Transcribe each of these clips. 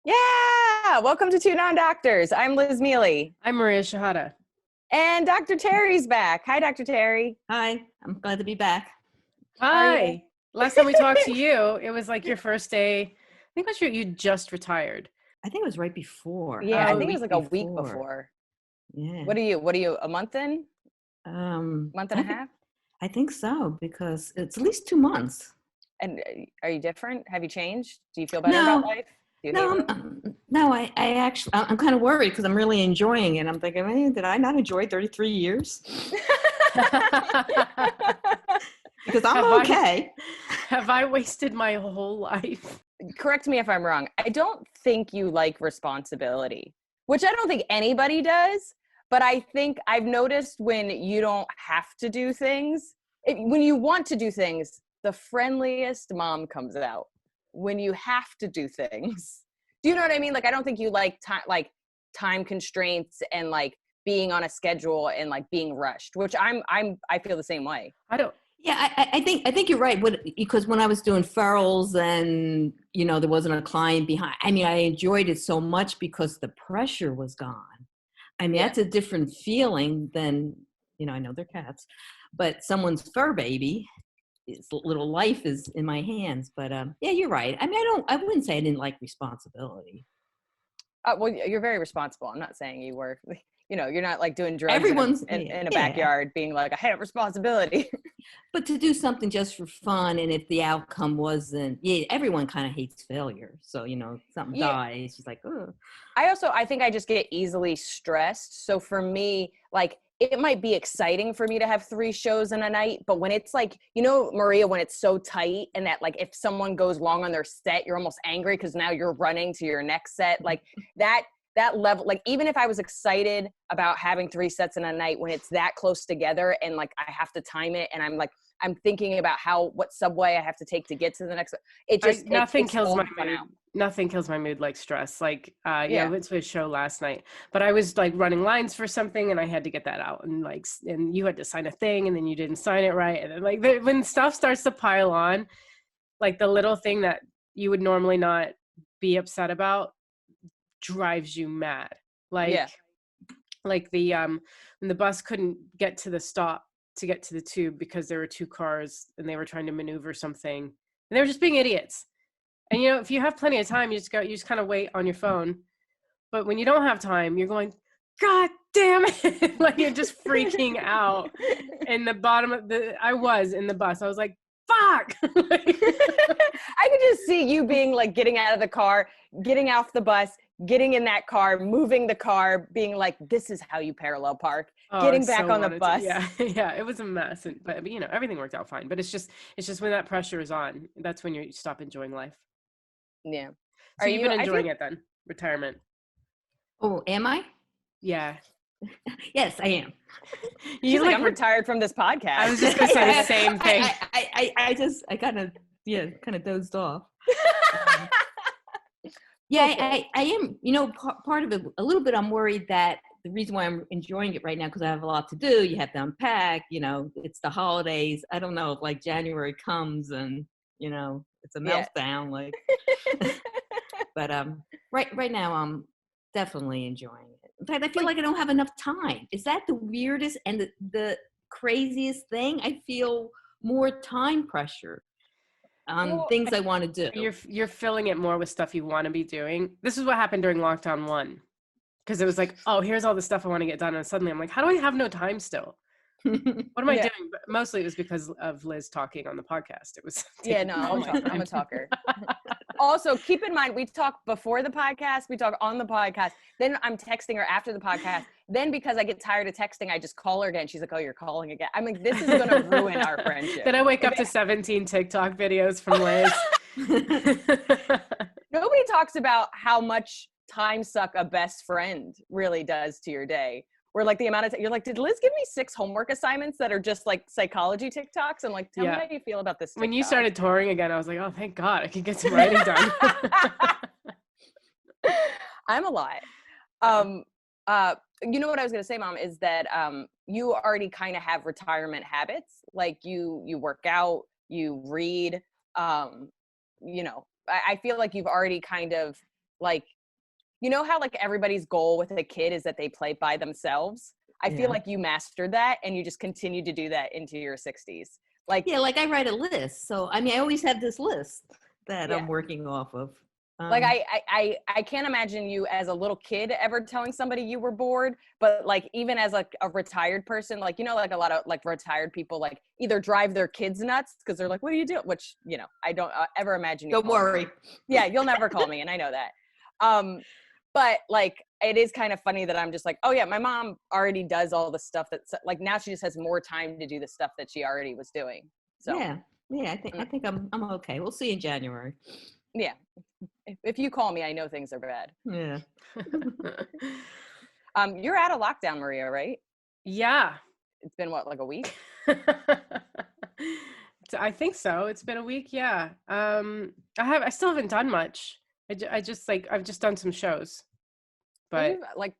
Yeah, welcome to Two Non-Doctors. I'm Liz Mealy. I'm Maria Shahada. And Dr. Terry's back. Hi, Dr. Terry. Hi, I'm glad to be back. Hi. Last time we talked to you, it was like your first day. I think it was you just retired. I think it was right before. Yeah, I think it was like a week before. Yeah. What are you, a month in? Month and a half? I think so, because it's at least 2 months. And are you different? Have you changed? Do you feel better about life? I actually, I'm kind of worried because I'm really enjoying it. I'm thinking, man, did I not enjoy 33 years? Because I'm okay. Have I wasted my whole life? Correct me if I'm wrong. I don't think you like responsibility, which I don't think anybody does. But I think I've noticed when you don't have to do things, when you want to do things, the friendliest mom comes out. When you have to do things, do you know what I mean? Like, I don't think you like time constraints and like being on a schedule and like being rushed, which I feel the same way. Yeah, I think you're right. Because when I was doing ferals and, there wasn't a client behind, I enjoyed it so much because the pressure was gone. That's a different feeling than, I know they're cats, but someone's fur baby, its little life is in my hands. But yeah, you're right. I wouldn't say I didn't like responsibility. Well, you're very responsible. I'm not saying you were, you're not like doing drugs in a backyard being like, I have responsibility. But to do something just for fun, and if the outcome wasn't, everyone kind of hates failure. So, something dies, she's like, oh. I think I just get easily stressed. So for me, like, it might be exciting for me to have 3 shows in a night, but when it's like, Maria, when it's so tight and that like if someone goes long on their set, you're almost angry because now you're running to your next set. Like that level, like even if I was excited about having 3 sets in a night, when it's that close together and like I have to time it and I'm thinking about what subway I have to take to get to the next. Nothing kills my mood. Nothing kills my mood like stress. Like, I went to a show last night, but I was like running lines for something and I had to get that out and you had to sign a thing and then you didn't sign it right. And then like when stuff starts to pile on, like the little thing that you would normally not be upset about drives you mad. Like the, when the bus couldn't get to the stop to get to the tube because there were 2 cars and they were trying to maneuver something and they were just being idiots. And if you have plenty of time, you just kind of wait on your phone. But when you don't have time, you're going, God damn it. Like you're just freaking out. In the bottom of I was in the bus. I was like, fuck. I could just see you being like getting out of the car, getting off the bus, getting in that car, moving the car, being like, this is how you parallel park, getting back on the bus. Yeah, it was a mess. But everything worked out fine. But it's just when that pressure is on, that's when you stop enjoying life. Yeah. So you've been enjoying it then? Retirement. Oh, am I? Yeah. Yes, I am. I'm retired from this podcast. I was just going to say the same thing. I kind of dozed off. I am, part of it, a little bit, I'm worried that the reason why I'm enjoying it right now, because I have a lot to do. You have to unpack, it's the holidays. I don't know if like January comes and, it's a meltdown. Like, but right now I'm definitely enjoying it. In fact, I feel like I don't have enough time. Is that the weirdest and the craziest thing? I feel more time pressure on things I want to do. You're filling it more with stuff you want to be doing. This is what happened during lockdown 1, because it was like, oh, here's all the stuff I want to get done, and suddenly I'm like, how do I have no time still? What am I doing? But mostly it was because of Liz talking on the podcast. It was I'm a talker. Also, keep in mind, we talk before the podcast, we talk on the podcast, then I'm texting her after the podcast. Then because I get tired of texting, I just call her again. She's like, oh, you're calling again. I'm like, this is going to ruin our friendship. Then I wake up to 17 TikTok videos from Liz. Nobody talks about how much time suck a best friend really does to your day. Where like the amount of you're like, did Liz give me 6 homework assignments that are just like psychology TikToks? I'm like, tell me how you feel about this TikTok. When you started touring again, I was like, oh, thank God, I can get some writing done. I'm a lot. You know what I was going to say, Mom, is that you already kind of have retirement habits. Like you work out, you read, I feel like you've already kind of like you know how like everybody's goal with a kid is that they play by themselves? I feel like you mastered that and you just continue to do that into your 60s. Like, yeah, like I write a list. So, I mean, I always have this list that I'm working off of. Like I can't imagine you as a little kid ever telling somebody you were bored, but like even as like a retired person, like, you know, like a lot of like retired people like either drive their kids nuts because they're like, what do you do? Which, you know, I don't ever imagine you. Don't worry. Yeah, you'll never call me, and I know that. But like it is kind of funny that I'm just like, oh yeah, my mom already does all the stuff that's like now she just has more time to do the stuff that she already was doing. So yeah, I think I'm okay. We'll see in January. Yeah. If you call me, I know things are bad. Yeah. You're out of lockdown, Maria, right? Yeah. It's been what, like a week? I think so. It's been a week. Yeah. I still haven't done much. I just like, I've just done some shows, but like,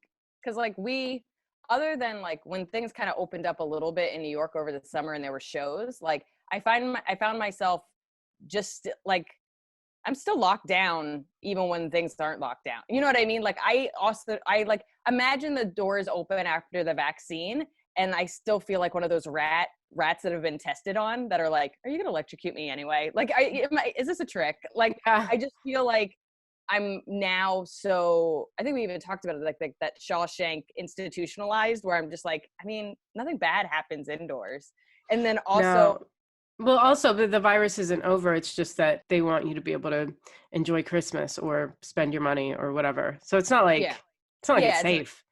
cause like other than like when things kind of opened up a little bit in New York over the summer and there were shows, like I found myself just like, I'm still locked down even when things aren't locked down. You know what I mean? Like I like imagine the doors open after the vaccine and I still feel like one of those rats that have been tested on that are like, are you going to electrocute me anyway? Like, is this a trick? Like, I just feel like I'm now I think we even talked about it, like that Shawshank institutionalized where I'm just like, I mean, nothing bad happens indoors. And then also, no. Well, also the virus isn't over. It's just that they want you to be able to enjoy Christmas or spend your money or whatever. So it's not like, it's safe.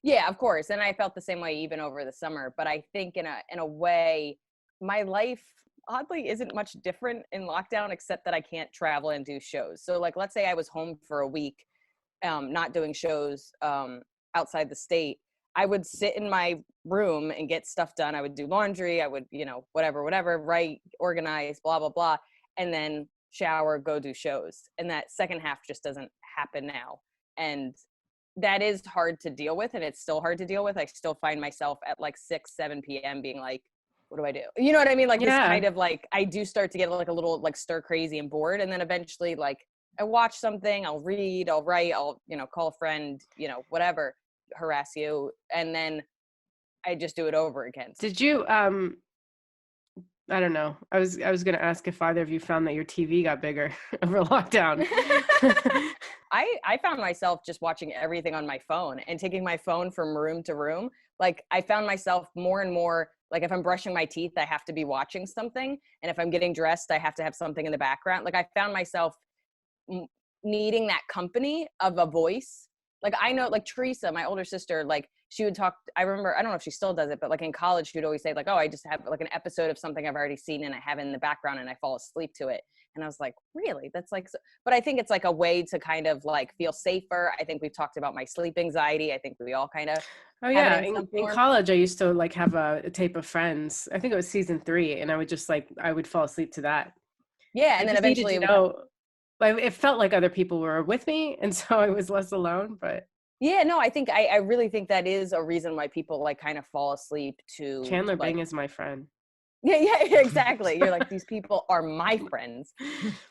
Yeah, of course. And I felt the same way even over the summer, but I think in a way, my life oddly isn't much different in lockdown, except that I can't travel and do shows. So like, let's say I was home for a week, not doing shows outside the state. I would sit in my room and get stuff done. I would do laundry. I would, you know, whatever, write, organize, blah, blah, blah. And then shower, go do shows. And that second half just doesn't happen now. And that is hard to deal with. And it's still hard to deal with. I still find myself at like 6, 7 p.m. being like, what do I do? You know what I mean? Like this kind of like, I do start to get like a little like stir crazy and bored. And then eventually like I watch something, I'll read, I'll write, I'll, you know, call a friend, you know, whatever, harass you, and then I just do it over again. Did you I don't know, I was going to ask if either of you found that your TV got bigger over lockdown. I found myself just watching everything on my phone and taking my phone from room to room. Like I found myself more and more like if I'm brushing my teeth, I have to be watching something, and if I'm getting dressed, I have to have something in the background. Like I found myself needing that company of a voice. Like I know, like Teresa, my older sister, like she would talk, I remember, I don't know if she still does it, but like in college, she would always say like, oh, I just have like an episode of something I've already seen and I have it in the background and I fall asleep to it. And I was like, really? That's like, so, but I think it's like a way to kind of like feel safer. I think we've talked about my sleep anxiety. I think we all kind of. Oh yeah. In college, I used to like have a tape of Friends. I think it was season 3. And I would just like, I would fall asleep to that. Yeah. And then eventually, like it felt like other people were with me. And so I was less alone, but. Yeah, no, I think I really think that is a reason why people like kind of fall asleep to Chandler like, Bing is my friend. Yeah, exactly. You're like, these people are my friends.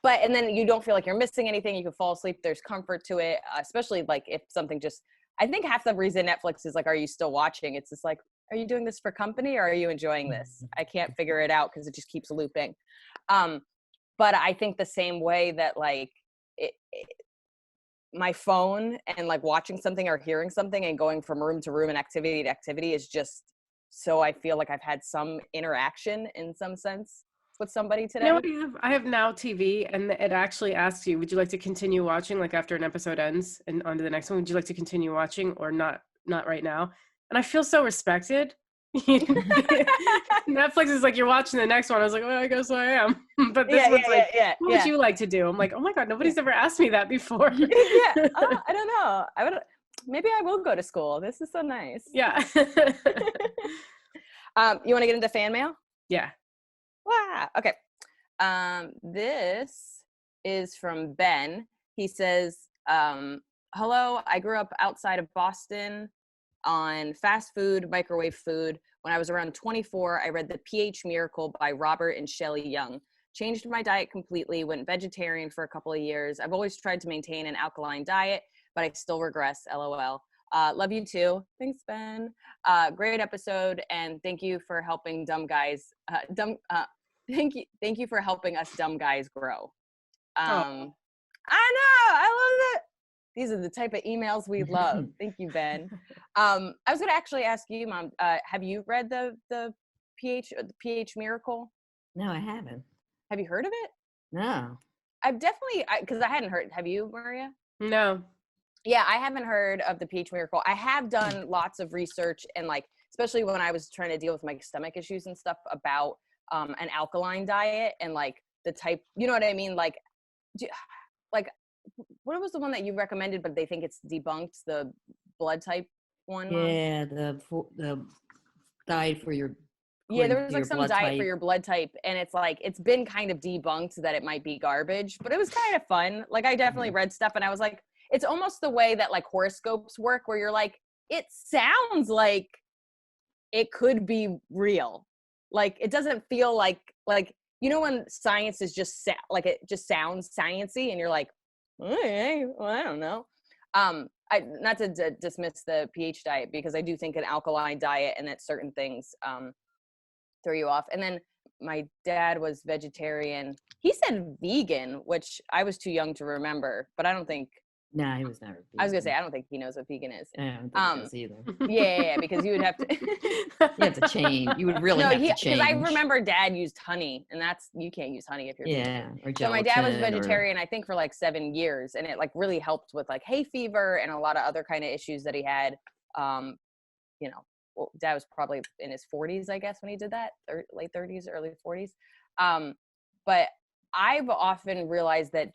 But, and then you don't feel like you're missing anything. You can fall asleep. There's comfort to it, especially like if something just, I think half the reason Netflix is like, are you still watching? It's just like, are you doing this for company or are you enjoying this? I can't figure it out because it just keeps looping. But I think the same way that like my phone and like watching something or hearing something and going from room to room and activity to activity is just, so I feel like I've had some interaction in some sense with somebody today. You know, I have Now TV, and it actually asks you, would you like to continue watching like after an episode ends and on to the next one? Would you like to continue watching or not right now? And I feel so respected. Netflix is like, you're watching the next one. I was like, well, I guess I am. But this one's like, what would you like to do? I'm like, oh my God, nobody's ever asked me that before. I don't know. Maybe I will go to school. This is so nice. Yeah. You want to get into fan mail? Yeah. Wow. Okay. This is from Ben. He says, hello, I grew up outside of Boston on fast food, microwave food. When I was around 24, I read The pH Miracle by Robert and Shelley Young. Changed my diet completely, went vegetarian for a couple of years. I've always tried to maintain an alkaline diet, but I still regress. LOL. Love you too. Thanks, Ben. Great episode, and thank you for helping dumb guys. Thank you for helping us dumb guys grow. I know. I love it. These are the type of emails we love. Thank you, Ben. I was going to actually ask you, Mom. Have you read the pH Miracle? No, I haven't. Have you heard of it? No. I've definitely, because I hadn't heard. Have you, Maria? No. Yeah, I haven't heard of the pH Miracle. I have done lots of research, and like, especially when I was trying to deal with my stomach issues and stuff, about an alkaline diet and like the type, you know what I mean? Like, what was the one that you recommended, but they think it's debunked, the blood type one? Yeah, the diet for your. Yeah, there was like some diet for your blood type, and it's like, it's been kind of debunked that it might be garbage, but it was kind of fun. Like, I definitely read stuff, and I was like, it's almost the way that like horoscopes work, where you're like, it sounds like it could be real. Like, it doesn't feel like, you know, when science is just like, it just sounds sciencey, and you're like, okay, well, I don't know. Not to dismiss the pH diet, because I do think an alkaline diet and that certain things throw you off. And then my dad was vegetarian. He said vegan, which I was too young to remember, but I don't think. No, he was never vegan. I was gonna say, I don't think he knows what vegan is. I don't think he does either. Yeah, because you would have to. You have to change. You would really have to change. Because I remember Dad used honey, and you can't use honey if you're vegan. Or so my dad was vegetarian, I think, for like 7 years, and it like really helped with like hay fever and a lot of other kind of issues that he had. You know, well, Dad was probably in his 40s, I guess, when he did that, late 30s, early 40s. But I've often realized that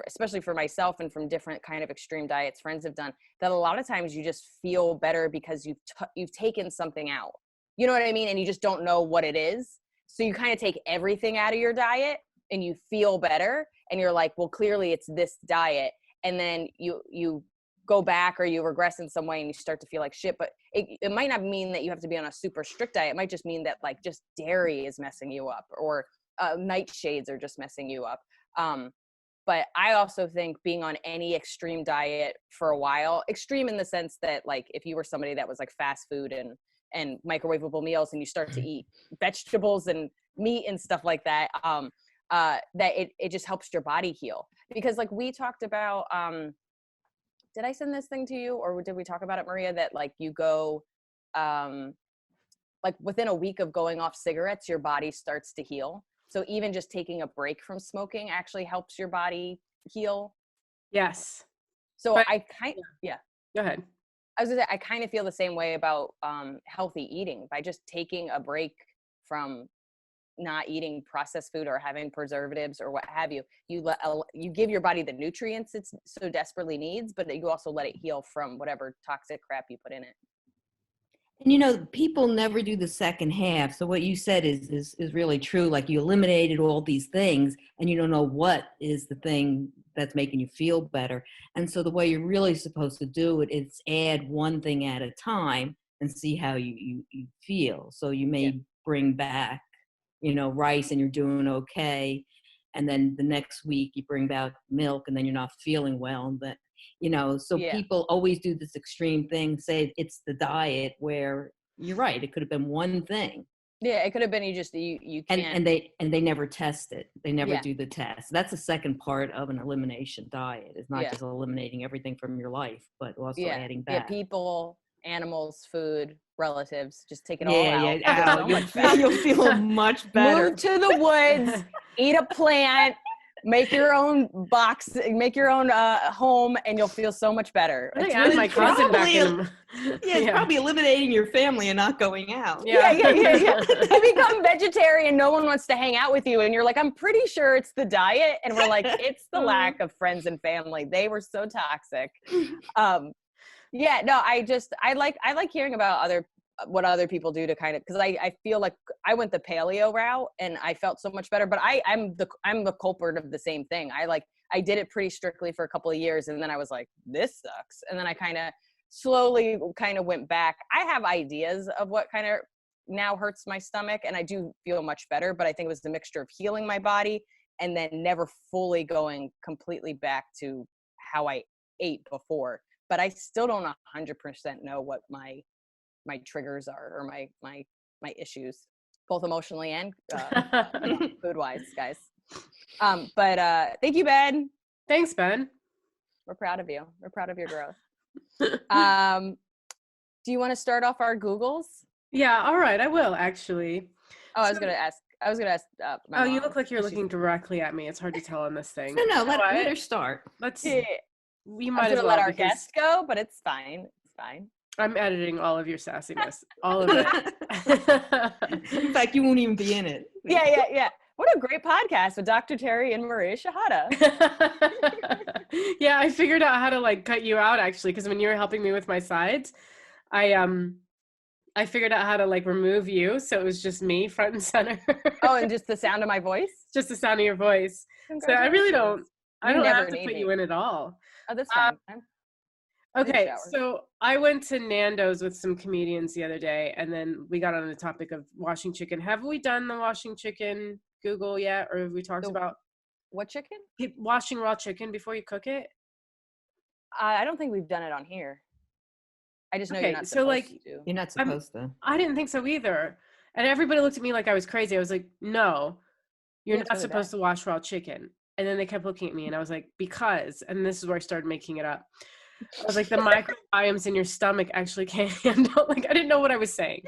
especially for myself and from different kind of extreme diets friends have done, that a lot of times you just feel better because you've taken something out. You know what I mean? And you just don't know what it is. So you kind of take everything out of your diet and you feel better. And you're like, well, clearly it's this diet. And then you go back or you regress in some way and you start to feel like shit. But it might not mean that you have to be on a super strict diet. It might just mean that like just dairy is messing you up, or nightshades are just messing you up. But I also think being on any extreme diet for a while, extreme in the sense that like if you were somebody that was like fast food and microwavable meals, and you start to eat vegetables and meat and stuff like that, that it just helps your body heal. Because like we talked about, did I send this thing to you, or did we talk about it, Maria, that like you go, like within a week of going off cigarettes, your body starts to heal. So even just taking a break from smoking actually helps your body heal. Yes. So but, yeah. Go ahead. I was gonna say, I kind of feel the same way about healthy eating. By just taking a break from not eating processed food or having preservatives or what have you, you give your body the nutrients it so desperately needs, but you also let it heal from whatever toxic crap you put in it. And you know, people never do the second half. So what you said is really true. Like you eliminated all these things and you don't know what is the thing that's making you feel better. And so the way you're really supposed to do it is add one thing at a time and see how you feel. So you may bring back, rice and you're doing okay. And then the next week you bring back milk and then you're not feeling well. But people always do this extreme thing, say it's the diet, where you're right, it could have been one thing. Yeah, it could have been you can't. And they never test it. They never do the test. That's the second part of an elimination diet, is not just eliminating everything from your life, but also adding back. Yeah, people, animals, food, relatives, just take it all out. You'll feel much better. Move to the woods, eat a plant, make your own box, make your own home, and you'll feel so much better. It's my cousin back in. It's probably eliminating your family and not going out. Yeah. You become vegetarian, no one wants to hang out with you, and you're like, I'm pretty sure it's the diet, and we're like, it's the lack of friends and family. They were so toxic. I like hearing about what other people do to kind of, because I feel like I went the paleo route and I felt so much better, but I'm the culprit of the same thing. I did it pretty strictly for a couple of years, and then I was like, this sucks. And then I kind of slowly went back. I have ideas of what kind of now hurts my stomach, and I do feel much better, but I think it was the mixture of healing my body and then never fully going completely back to how I ate before, but I still don't 100% know what my triggers are, or my issues, both emotionally and food wise, guys. But thank you, Ben. Thanks, Ben. We're proud of you. We're proud of your growth. Do you want to start off our Googles? Yeah, all right, I will actually. Oh, I was gonna ask. My mom. You look like you're looking directly at me. It's hard to tell on this thing. No, let her start. We might as well let our guest go, but it's fine. It's fine. I'm editing all of your sassiness, all of it. In fact, you won't even be in it. Yeah. What a great podcast with Dr. Terry and Maria Shahada. Yeah, I figured out how to like cut you out actually, because when you were helping me with my sides, I figured out how to like remove you, so it was just me front and center. Oh, and just the sound of my voice? Just the sound of your voice. So I really don't have to put you in at all. Oh, that's fine. Okay, so I went to Nando's with some comedians the other day, and then we got on the topic of washing chicken. Have we done the washing chicken Google yet, or have we talked about what chicken? Washing raw chicken before you cook it? I don't think we've done it on here. I just know you're not supposed to. You're not supposed to. I didn't think so either. And everybody looked at me like I was crazy. I was like, no, you're not supposed to wash raw chicken. And then they kept looking at me, and I was like, because, and this is where I started making it up. I was like, the microbiomes in your stomach actually can't handle, like, I didn't know what I was saying.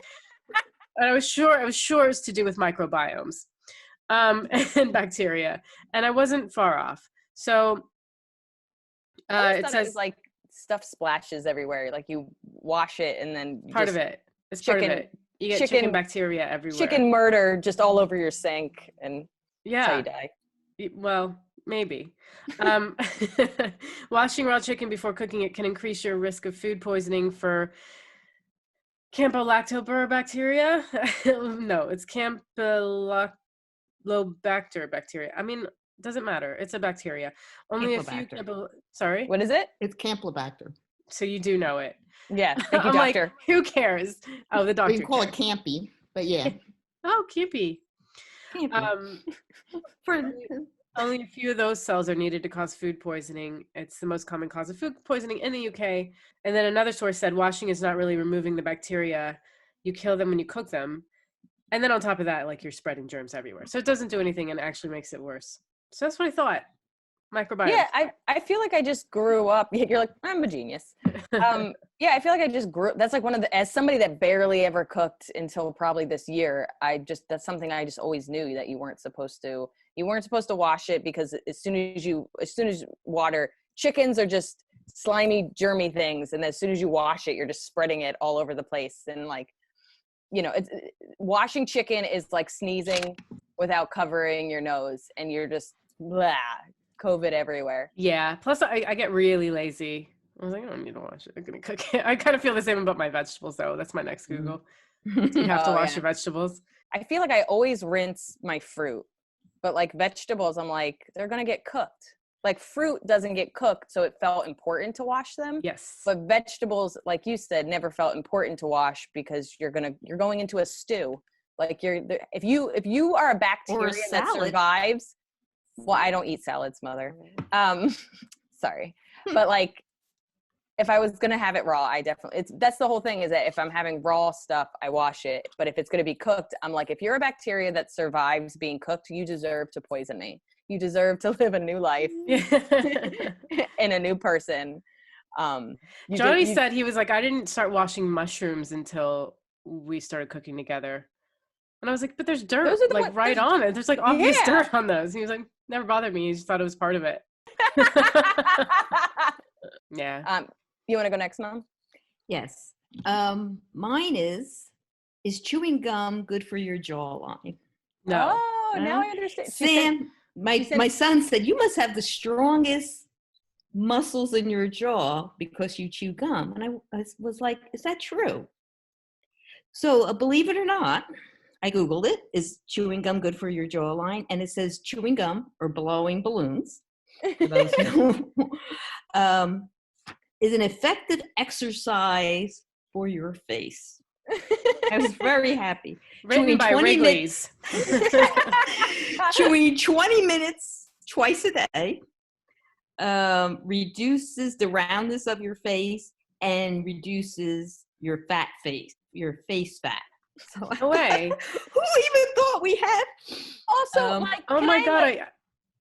And I was sure it's to do with microbiomes and bacteria. And I wasn't far off. So it says like stuff splashes everywhere. Like you wash it and then part of it. It's part of it. You get chicken bacteria everywhere. Chicken murder just all over your sink, and that's how you die. Well, maybe. Washing raw chicken before cooking it can increase your risk of food poisoning for Campylobacter bacteria. No, it's Campylobacter bacteria. I mean, doesn't matter. It's a bacteria. Only a few. Sorry? What is it? It's Campylobacter. So you do know it. Yeah. Thank you, doctor. Like, who cares? Oh, the doctor. We can call it campy, but yeah. Oh, campy. Only a few of those cells are needed to cause food poisoning. It's the most common cause of food poisoning in the UK. And then another source said washing is not really removing the bacteria. You kill them when you cook them. And then on top of that, like, you're spreading germs everywhere. So it doesn't do anything and actually makes it worse. So that's what I thought. Microbiome. Yeah, I feel like I just grew up. You're like, I'm a genius. Yeah, I feel like I just grew. That's like as somebody that barely ever cooked until probably this year. That's something I just always knew, that you weren't supposed to wash it, because as soon as water, chickens are just slimy, germy things, and as soon as you wash it, you're just spreading it all over the place. And like, washing chicken is like sneezing without covering your nose, and you're just blah. COVID everywhere. Yeah. Plus, I get really lazy. I was like, I don't need to wash it. I'm going to cook it. I kind of feel the same about my vegetables, though. That's my next Google. Do you have to wash your vegetables? I feel like I always rinse my fruit. But like vegetables, I'm like, they're going to get cooked. Like fruit doesn't get cooked, so it felt important to wash them. Yes. But vegetables, like you said, never felt important to wash, because you're going into a stew. Like if you are a bacteria that survives. Well, I don't eat salads, mother. Sorry. But like, if I was going to have it raw, that's the whole thing, is that if I'm having raw stuff, I wash it. But if it's going to be cooked, I'm like, if you're a bacteria that survives being cooked, you deserve to poison me. You deserve to live a new life in a new person. Johnny said, he was like, I didn't start washing mushrooms until we started cooking together. And I was like, but there's dirt like right on it. There's like obvious dirt on those. He was like, never bothered me. He just thought it was part of it. Yeah. You want to go next, Mom? Yes. Mine is chewing gum good for your jawline? No. Oh, now I understand. Sam, my son said, you must have the strongest muscles in your jaw because you chew gum. And I was like, is that true? So believe it or not, I Googled it. Is chewing gum good for your jawline? And it says chewing gum or blowing balloons, for those who is an effective exercise for your face. I was very happy. Written by Wrigley's. Chewing 20 minutes twice a day reduces the roundness of your face and reduces your face fat. So No way. Who even thought we had? Also, oh my God,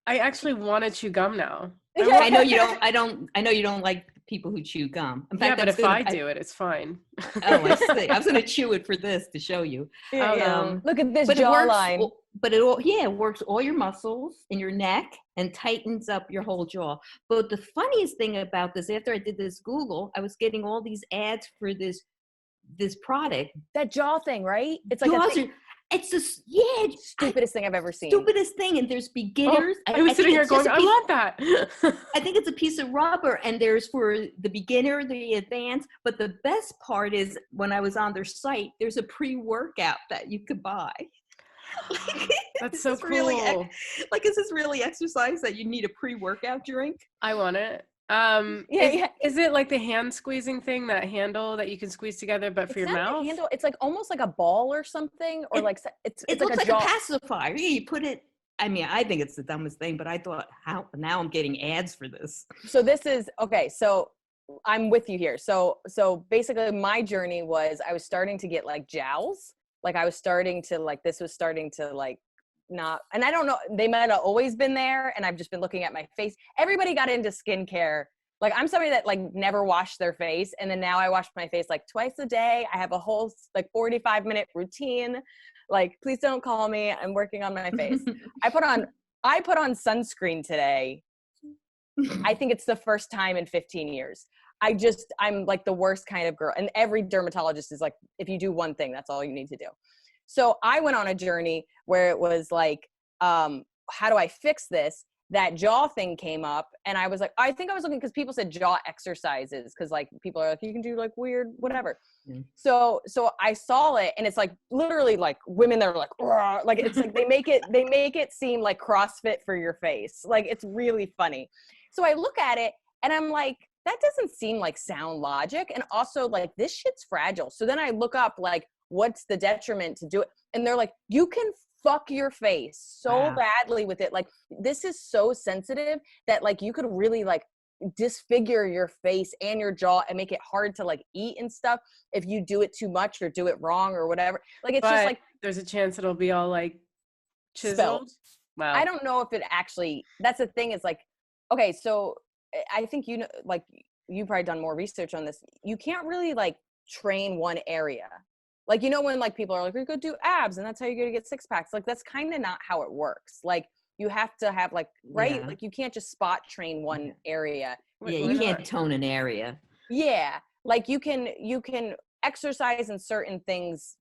I actually want to chew gum now. I know you don't. I know you don't like people who chew gum. In fact, but if I do it, it's fine. Oh, I see. I was going to chew it for this to show you. Look at this but jawline. It works all your muscles in your neck and tightens up your whole jaw. But the funniest thing about this, after I did this Google, I was getting all these ads for this product. That jaw thing, right? It's like it's the stupidest thing I've ever seen. Stupidest thing, and there's beginners. I was sitting here going, I want that. I think it's a piece of rubber, and there's for the beginner, the advanced. But the best part is when I was on their site, there's a pre-workout that you could buy. That's so cool. Really, is this really exercise that you need a pre-workout drink? I want it. Is it like the hand squeezing thing, that handle that you can squeeze together, but for your mouth? Handle. It's like almost like a ball or something, or it looks like a pacifier. Yeah, you put it. I mean, I think it's the dumbest thing, but I thought, now I'm getting ads for this. So this is okay. So I'm with you here. So basically, my journey was I was starting to get like jowls. Like I was starting to this was starting to not, and I don't know, they might have always been there, and I've just been looking at my face. Everybody got into skincare. Like I'm somebody that never washed their face, and then now I wash my face twice a day. I have a whole 45-minute routine. Please don't call me. I'm working on my face. I put on sunscreen today. I think it's the first time in 15 years. I'm the worst kind of girl, and every dermatologist is if you do one thing, that's all you need to do. So I went on a journey where it was how do I fix this? That jaw thing came up, and I was I think I was looking because people said jaw exercises, because people are you can do weird whatever. Mm. So I saw it, and it's literally women that are it's they make it seem like CrossFit for your face. It's really funny. So I look at it, and I'm that doesn't seem sound logic, and also this shit's fragile. So then I look up what's the detriment to do it, and they're you can fuck your face so badly with it. This is so sensitive that you could really disfigure your face and your jaw and make it hard to eat and stuff if you do it too much or do it wrong or whatever. It's there's a chance it'll be all chiseled. Wow. I don't know if it actually, that's the thing, is okay, so I think you've probably done more research on this. You can't really train one area. When people are you go do abs and that's how you're going to get six packs. That's kind of not how it works. You have to have right? Yeah. You can't just spot train one area. Yeah, you can't tone an area. Yeah. You can exercise in certain things,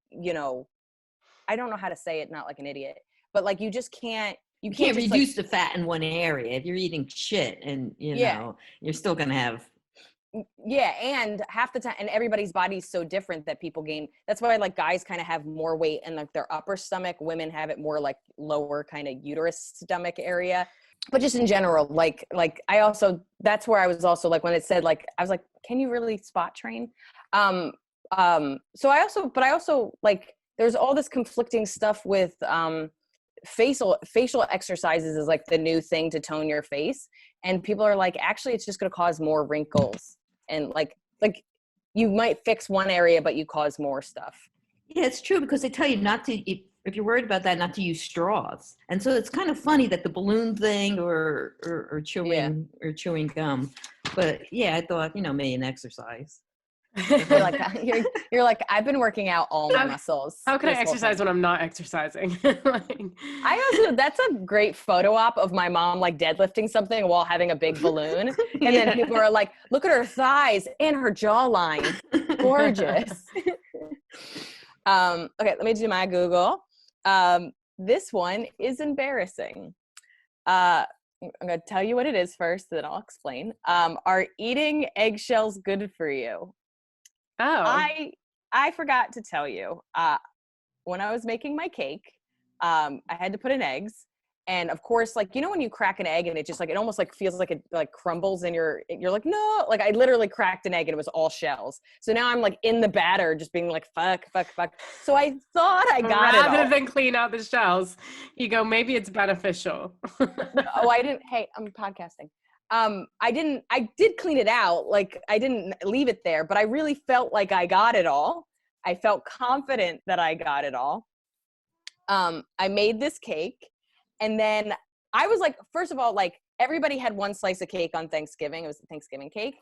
I don't know how to say it, not like an idiot, but you just can't, you can't reduce the fat in one area. If you're eating shit and you're still going to have. Yeah, and half the time, and everybody's body's so different that people gain. That's why guys kind of have more weight in their upper stomach. Women have it more lower kind of uterus stomach area. But just in general, I also, that's where I was also when it said I was can you really spot train? So I also there's all this conflicting stuff with facial exercises is the new thing to tone your face, and people are actually it's just going to cause more wrinkles, and you might fix one area but you cause more stuff. Yeah, it's true, because they tell you not to, if you're worried about that, not to use straws. And so it's kind of funny that the balloon thing or chewing gum, but yeah, I thought maybe an exercise. You're I've been working out all my muscles. How can I exercise when I'm not exercising? That's a great photo op of my mom deadlifting something while having a big balloon, and then people are look at her thighs and her jawline, gorgeous. Okay, let me do my Google. This one is embarrassing. I'm going to tell you what it is first, then I'll explain. Are eating eggshells good for you? Oh, I forgot to tell you, when I was making my cake, I had to put in eggs, and of course, when you crack an egg and it just it almost feels like it crumbles and you're no, I literally cracked an egg and it was all shells. So now I'm in the batter just being fuck. So I thought I got it all. Rather than clean out the shells, you go, maybe it's beneficial. Oh, I didn't. Hey, I'm podcasting. I did clean it out. Like I didn't leave it there, but I really felt like I got it all. I felt confident that I got it all. I made this cake, and then I was like, first of all, like everybody had one slice of cake on Thanksgiving. It was a Thanksgiving cake.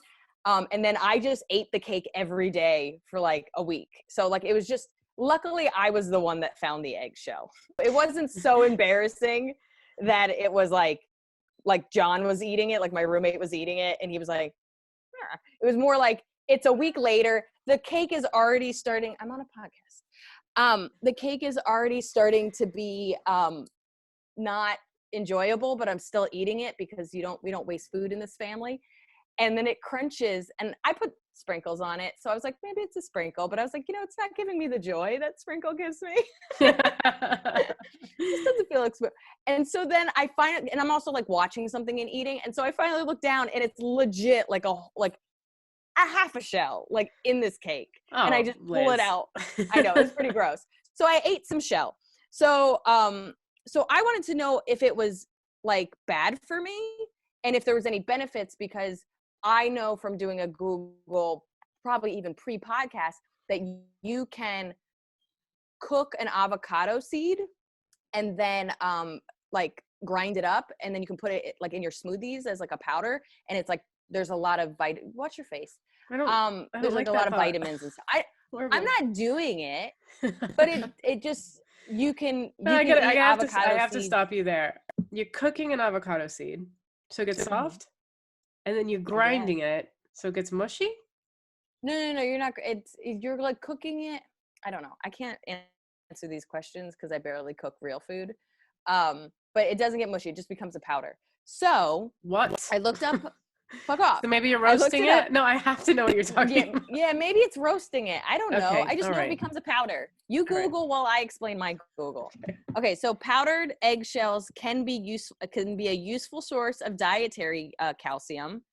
And then I just ate the cake every day for like a week. So like, it was just, luckily I was the one that found the eggshell. It wasn't so embarrassing that it was like John was eating it, like my roommate was eating it, and he was like, "Huh." It was more like, it's a week later, the cake is already starting, I'm on a podcast. The cake is already starting to be not enjoyable, but I'm still eating it because we don't waste food in this family. And then it crunches, and I put sprinkles on it. So I was like, maybe it's a sprinkle, but I was like, it's not giving me the joy that sprinkle gives me. It just doesn't feel like, and so then I find it, and I'm also like watching something and eating. And so I finally look down, and it's legit like a half a shell, like in this cake. And I just pull it out. I know, it's pretty gross. So I ate some shell. So I wanted to know if it was like bad for me and if there was any benefits, because I know from doing a Google, probably even pre-podcast, that you can cook an avocado seed and then like grind it up, and then you can put it like in your smoothies as like a powder, and it's like there's a lot of watch your face. There's like a lot of vitamins and stuff. I'm not doing it, but it just I have to stop you there. You're cooking an avocado seed so it gets soft, and then you're grinding it so it gets mushy? No, you're not. You're like cooking it. I don't know. I can't answer these questions because I barely cook real food. But it doesn't get mushy. It just becomes a powder. So what? I looked up. Fuck off. So maybe you're roasting it? No, I have to know what you're talking about. Yeah, maybe it's roasting it. I don't know. Okay, I just know it becomes a powder. You Google while I explain my Google. Okay, so powdered eggshells can be a useful source of dietary calcium.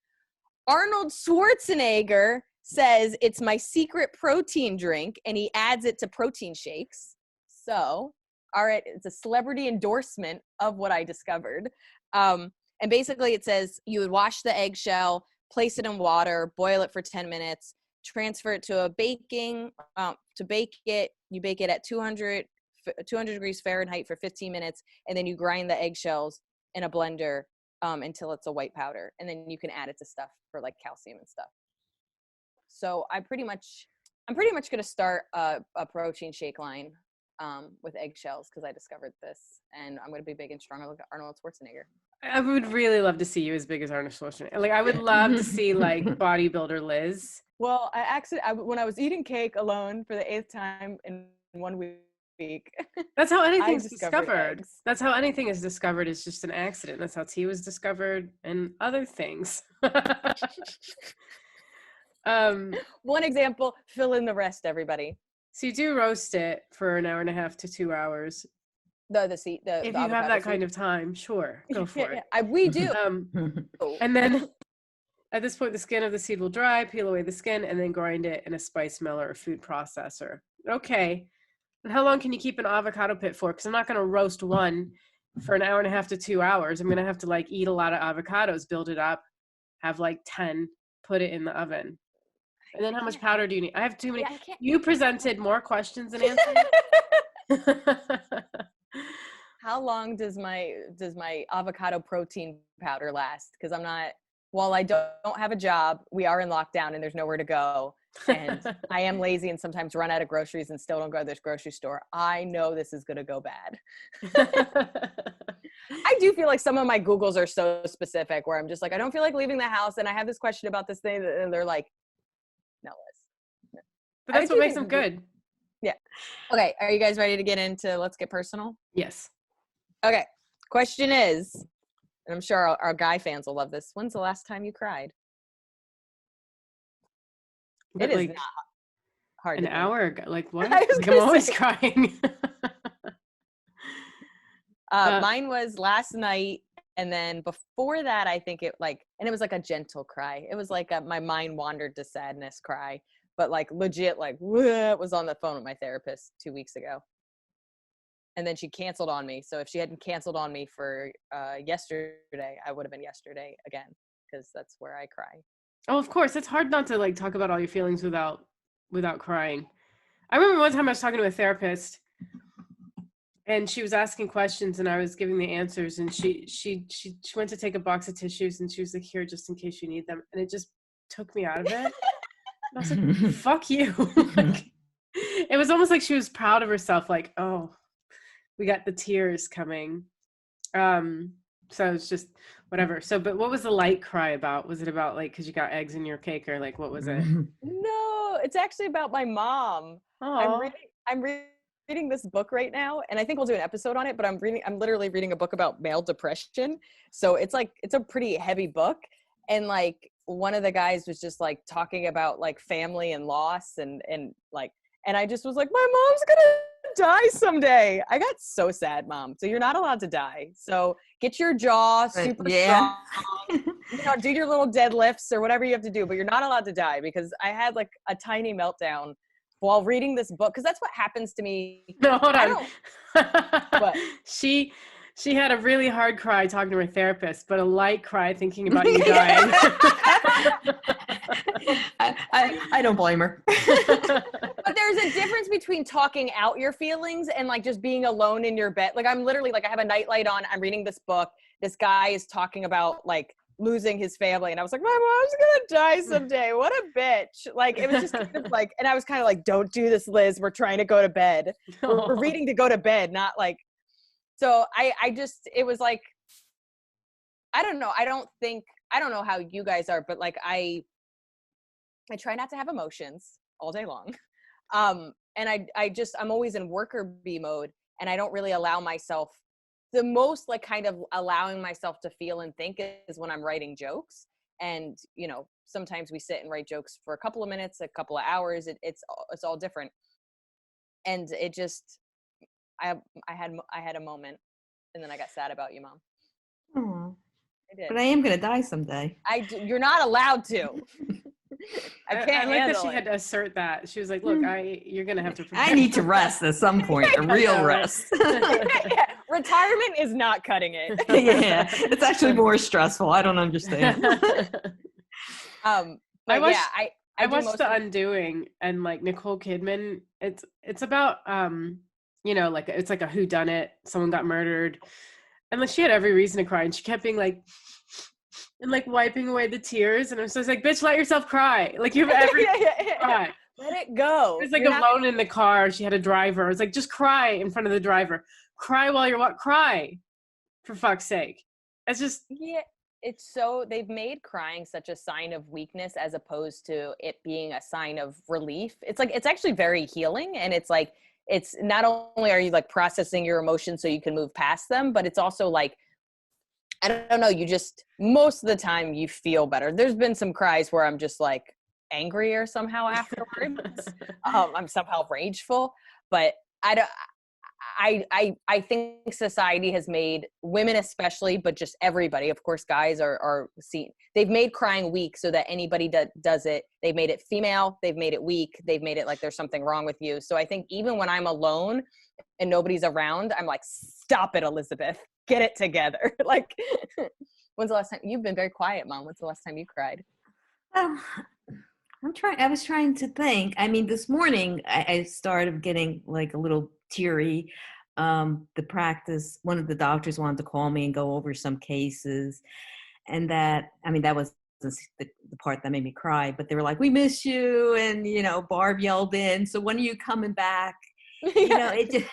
Arnold Schwarzenegger says it's my secret protein drink, and he adds it to protein shakes. So, all right, it's a celebrity endorsement of what I discovered. And basically it says you would wash the eggshell, place it in water, boil it for 10 minutes, transfer it to a baking, to bake it. You bake it at 200 degrees Fahrenheit for 15 minutes. And then you grind the eggshells in a blender until it's a white powder. And then you can add it to stuff for like calcium and stuff. So I'm pretty much going to start a protein shake line with eggshells because I discovered this, and I'm going to be big and strong like Arnold Schwarzenegger. I would really love to see you as big as Arnold Schwarzenegger. Like, I would love to see like bodybuilder Liz. Well, when I was eating cake alone for the 8th time in 1 week. That's how anything's discovered. That's how anything is discovered. It's just an accident. That's how tea was discovered and other things. One example, fill in the rest, everybody. So you do roast it for an hour and a half to 2 hours. If you have that kind of time, sure, go for it. We do. And then at this point, the skin of the seed will dry, peel away the skin, and then grind it in a spice mill or a food processor. Okay. And how long can you keep an avocado pit for? Because I'm not going to roast one for an hour and a half to 2 hours. I'm going to have to like eat a lot of avocados, build it up, have like 10, put it in the oven. And then how much powder do you need? I have too many. You presented more questions than answers. How long does my avocado protein powder last? Because while I don't have a job, we are in lockdown and there's nowhere to go. And I am lazy and sometimes run out of groceries and still don't go to this grocery store. I know this is going to go bad. I do feel like some of my Googles are so specific where I'm just like, I don't feel like leaving the house and I have this question about this thing, and they're like, no, Liz. But that's what makes them good. Yeah. Okay. Are you guys ready to get into Let's Get Personal? Yes. Okay. Question is, and I'm sure our guy fans will love this. When's the last time you cried? But it like is not hard. An hour ago. Like what? I'm always crying. Mine was last night. And then before that, I think it was like a gentle cry. It was like my mind wandered to sadness cry, but like legit, like was on the phone with my therapist 2 weeks ago. And then she canceled on me. So if she hadn't canceled on me for yesterday, I would have been yesterday again. because that's where I cry. Oh, of course. It's hard not to like talk about all your feelings without crying. I remember one time I was talking to a therapist and she was asking questions and I was giving the answers, and she went to take a box of tissues and she was like, here, just in case you need them. And it just took me out of it. And I was like, fuck you. Like, it was almost like she was proud of herself. Like, oh, we got the tears coming. So it's just whatever. So, but what was the light cry about? Was it about like, cause you got eggs in your cake, or like, what was it? No, it's actually about my mom. Aww. I'm reading this book right now, and I think we'll do an episode on it, but I'm literally reading a book about male depression. So it's a pretty heavy book. And like one of the guys was just like talking about like family and loss and I just was like, my mom's gonna die someday. I got so sad, Mom. So you're not allowed to die. So get your jaw super strong. Do your little deadlifts or whatever you have to do, but you're not allowed to die, because I had like a tiny meltdown while reading this book, because that's what happens to me. No, hold on. What? She had a really hard cry talking to her therapist, but a light cry thinking about you dying. I don't blame her. But there's a difference between talking out your feelings and like just being alone in your bed. Like I'm literally like, I have a nightlight on, I'm reading this book. This guy is talking about like losing his family. And I was like, my mom's gonna die someday. What a bitch. Like, it was just kind of like, and I was kind of like, don't do this, Liz. We're trying to go to bed. We're reading to go to bed, not like, so I just, it was like, I don't know. I don't know how you guys are, but like, I try not to have emotions all day long. And I'm always in worker bee mode, and I don't really allow myself, the most like kind of allowing myself to feel and think is when I'm writing jokes. And, sometimes we sit and write jokes for a couple of minutes, a couple of hours. It's all different. And it just, I had a moment, and then I got sad about you, Mom. Aww. I did. But I am going to die someday. You're not allowed to. I can't. I like that she had to assert that. She was like, look, you're going to have to. I need to rest at some point, a real rest. Yeah. Retirement is not cutting it. Yeah, it's actually more stressful. I don't understand. I watched The Undoing, and like Nicole Kidman, it's about like it's like a whodunit, someone got murdered, and like she had every reason to cry, and she kept being like and like wiping away the tears, and I was just like, bitch, let yourself cry. Like you have every cry. Let it go. It was like alone in the car. She had a driver. I was like, just cry in front of the driver. Cry while you're cry, for fuck's sake. It's just it's so, they've made crying such a sign of weakness as opposed to it being a sign of relief. It's like, it's actually very healing. And it's like, it's not only are you like processing your emotions so you can move past them, but it's also like, I don't know, you just, most of the time you feel better. There's been some cries where I'm just like angrier somehow afterwards. I'm somehow rageful, but I think society has made women especially, but just everybody, of course, guys are seen. They've made crying weak so that anybody does it. They've made it female. They've made it weak. They've made it like there's something wrong with you. So I think even when I'm alone and nobody's around, I'm like, stop it, Elizabeth, get it together. Like, when's the last time you've been very quiet, Mom? When's the last time you cried? I was trying to think. I mean, this morning I started getting like a little teary. The practice, one of the doctors wanted to call me and go over some cases, and that was the part that made me cry. But they were like, "We miss you," and Barb yelled in, "So when are you coming back?" It just,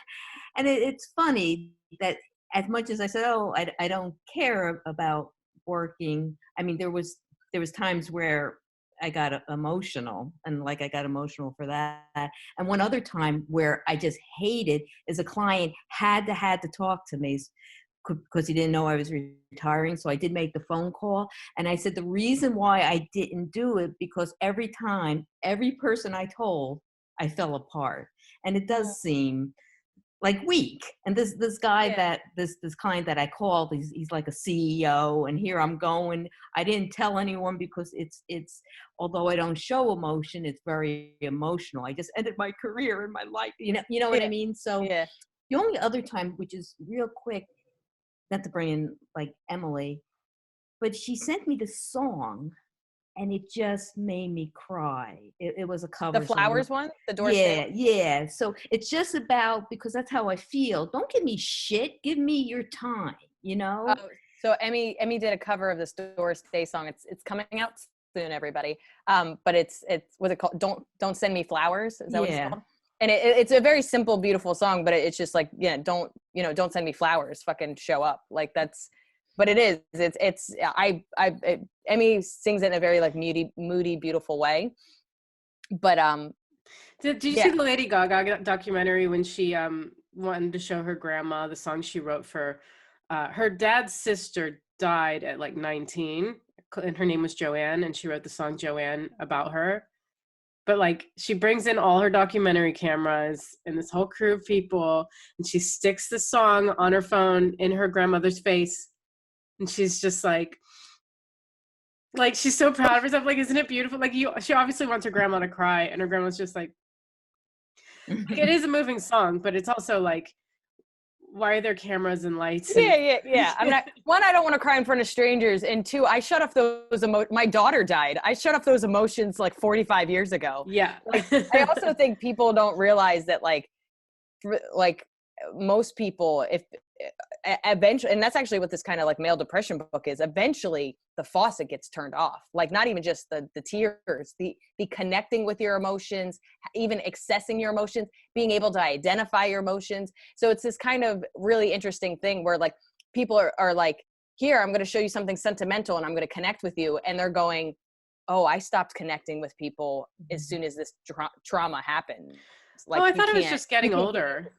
and it's funny that as much as I said, "Oh, I don't care about working," I mean, there was times where I got emotional, and like I got emotional for that. And one other time where I just hated is a client had to talk to me because he didn't know I was retiring. So I did make the phone call, and I said the reason why I didn't do it because every person I told, I fell apart, and it does seem like weak. And this guy that this client that I called, he's like a CEO, and here I'm going. I didn't tell anyone because it's although I don't show emotion, it's very emotional. I just ended my career and my life. You know what I mean? So the only other time, which is real quick, not to bring in like Emily, but she sent me the song, and it just made me cry. It was a cover The song. Flowers one? The Doors Yeah, Day? yeah. So it's just about, because that's how I feel. Don't give me shit. Give me your time, you know? So Emmy did a cover of this Doors Day song. It's coming out soon, everybody. But it's what's it called? Don't Send Me Flowers. Is that what it's called? And it's a very simple, beautiful song, but it's just like, yeah, don't send me flowers. Fucking show up. Like that's, but it is. Emmy sings it in a very like moody, beautiful way. But Did you see the Lady Gaga documentary when she wanted to show her grandma the song she wrote for her dad's sister died at like 19, and her name was Joanne, and she wrote the song Joanne about her. But like she brings in all her documentary cameras and this whole crew of people, and she sticks the song on her phone in her grandmother's face, and she's just like she's so proud of herself. Like, isn't it beautiful? Like she obviously wants her grandma to cry, and her grandma's just like it is a moving song, but it's also like, why are there cameras and lights? Yeah. I'm not, one, I don't want to cry in front of strangers, and two, I shut off those my daughter died. I shut off those emotions like 45 years ago. Yeah. Like, I also think people don't realize that like most people, if eventually, and that's actually what this kind of like male depression book is, eventually the faucet gets turned off. Like not even just the tears, the connecting with your emotions, even accessing your emotions, being able to identify your emotions. So it's this kind of really interesting thing where like people are like, here, I'm going to show you something sentimental and I'm going to connect with you. And they're going, oh, I stopped connecting with people as soon as this trauma happened. Like, I thought it was just getting older.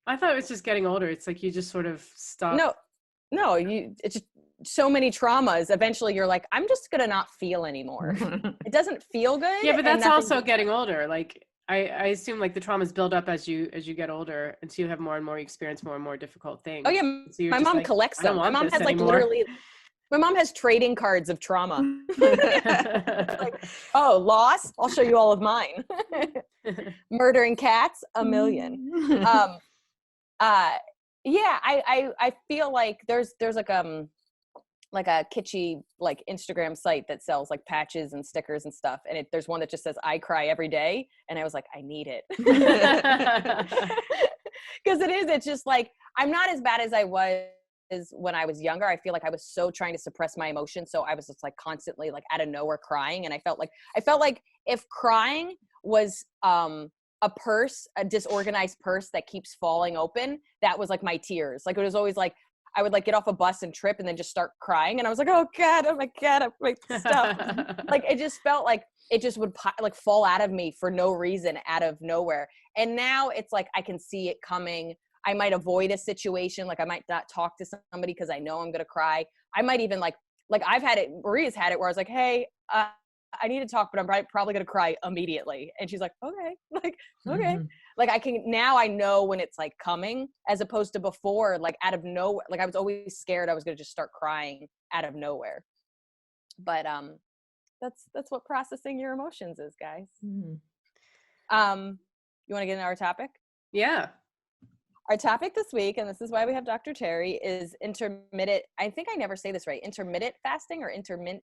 I thought it was just getting older. It's like you just sort of stop. No, it's just so many traumas. Eventually you're like, I'm just going to not feel anymore. It doesn't feel good. Yeah, but that's also getting older. Like I assume like the traumas build up as you get older, and so you have more and more experience, more and more difficult things. Oh yeah, so my mom collects them. My mom has like literally, my mom has trading cards of trauma. Like, oh, loss, I'll show you all of mine. Murdering cats, 1 million. Yeah, I feel like there's like a kitschy like Instagram site that sells like patches and stickers and stuff, and there's one that just says I cry every day, and I was like, I need it. Because it's just like, I'm not as bad as I was when I was younger. I feel like I was so trying to suppress my emotions, so I was just like constantly like out of nowhere crying, and I felt like if crying was a disorganized purse that keeps falling open, that was like my tears. Like it was always like I would like get off a bus and trip and then just start crying, and I was like, oh god, I'm stuff. Like it just felt like it just would like fall out of me for no reason, out of nowhere. And now it's like I can see it coming. I might avoid a situation, like I might not talk to somebody because I know I'm gonna cry. I might even like I've had it, Maria's had it, where I was like, hey, I need to talk, but I'm probably gonna cry immediately. And she's like, okay, like, okay. Like I know when it's like coming, as opposed to before, like out of nowhere. Like I was always scared I was gonna just start crying out of nowhere. But that's what processing your emotions is, guys. You want to get into our topic? Yeah. Our topic this week, and this is why we have Dr. Terry, is intermittent. I think I never say this right. Intermittent fasting or intermittent.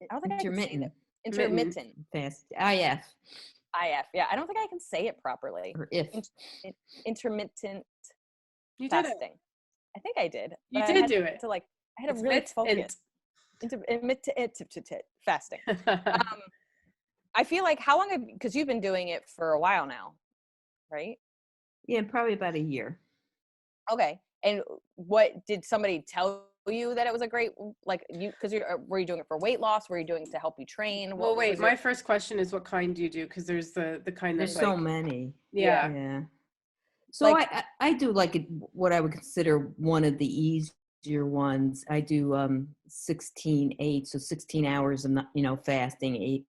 I don't think I can say that. Intermittent fast. IF. Yeah, I don't think I can say it properly. Or if. Intermittent you fasting. Did it. I think I did. You did do it. I had to really focus. Intermittent fasting. I feel like how long because you've been doing it for a while now, right? Yeah, probably about a year. Okay. And what did somebody tell you that it was a great, like were you doing it for weight loss? Were you doing it to help you train? Well, wait, my first question is what kind do you do? Because there's the kind there's that's so many. Yeah. So like, I do like what I would consider one of the easier ones. I do 16/8, so 16 hours of fasting,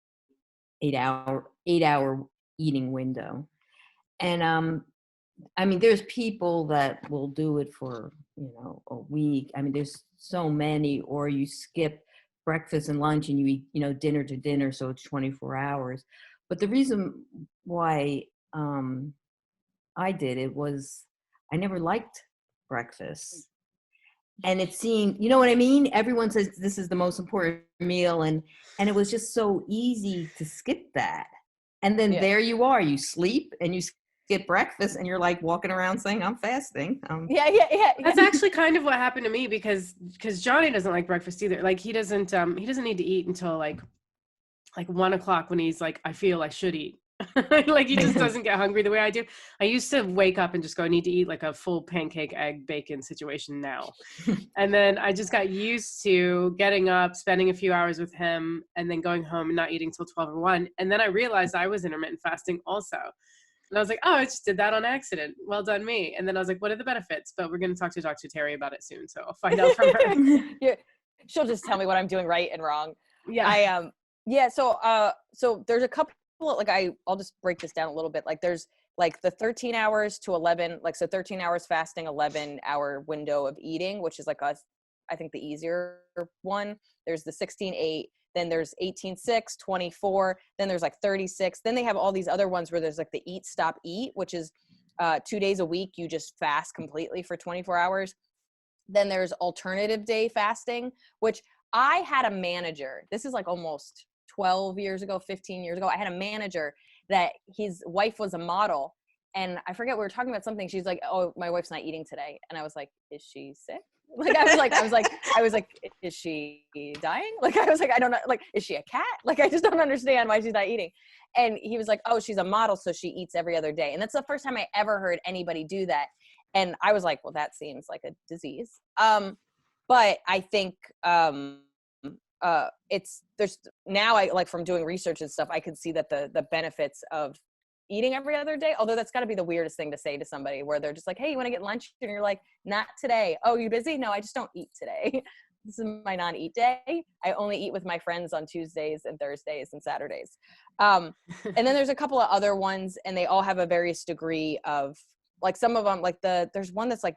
8 hour eating window. And I mean, there's people that will do it for, a week. I mean, there's so many, or you skip breakfast and lunch and you eat, dinner to dinner. So it's 24 hours. But the reason why I did it was I never liked breakfast. And it seemed, you know what I mean? Everyone says this is the most important meal. And it was just so easy to skip that. And then there you are, you sleep and you skip breakfast and you're like walking around saying, I'm fasting. Yeah. That's actually kind of what happened to me because Johnny doesn't like breakfast either. Like he doesn't need to eat until like 1 o'clock when he's like, I feel I should eat. Like he just doesn't get hungry the way I do. I used to wake up and just go, I need to eat like a full pancake, egg, bacon situation now. And then I just got used to getting up, spending a few hours with him, and then going home and not eating till 12 or 1. And then I realized I was intermittent fasting also. And I was like, oh, I just did that on accident. Well done me. And then I was like, what are the benefits? But we're going to talk to Dr. Terry about it soon. So I'll find out from her. Yeah. She'll just tell me what I'm doing right and wrong. Yeah. So there's a couple, like I'll just break this down a little bit. Like there's like the 13 hours to 11, like, so 13 hours fasting, 11-hour window of eating, which is like I think the easier one. There's the 16-8, then there's 18-6, 24, then there's like 36. Then they have all these other ones where there's like the eat, stop, eat, which is 2 days a week. You just fast completely for 24 hours. Then there's alternative day fasting, which I had a manager. This is like almost 12 years ago, 15 years ago. I had a manager that his wife was a model. And I forget, we were talking about something. She's like, oh, my wife's not eating today. And I was like, is she sick? Like, I was like, is she dying? Like, I was like, I don't know. Like, is she a cat? Like, I just don't understand why she's not eating. And he was like, oh, she's a model, so she eats every other day. And that's the first time I ever heard anybody do that. And I was like, well, that seems like a disease. But I think there's now, I like, from doing research and stuff, I could see that the benefits of eating every other day, although that's got to be the weirdest thing to say to somebody, where they're just like, hey, you want to get lunch? And you're like, not today. Oh, you busy? No, I just don't eat today. This is my non-eat day. I only eat with my friends on Tuesdays and Thursdays and Saturdays. And then there's a couple of other ones, and they all have a various degree of, like, some of them, like there's one that's like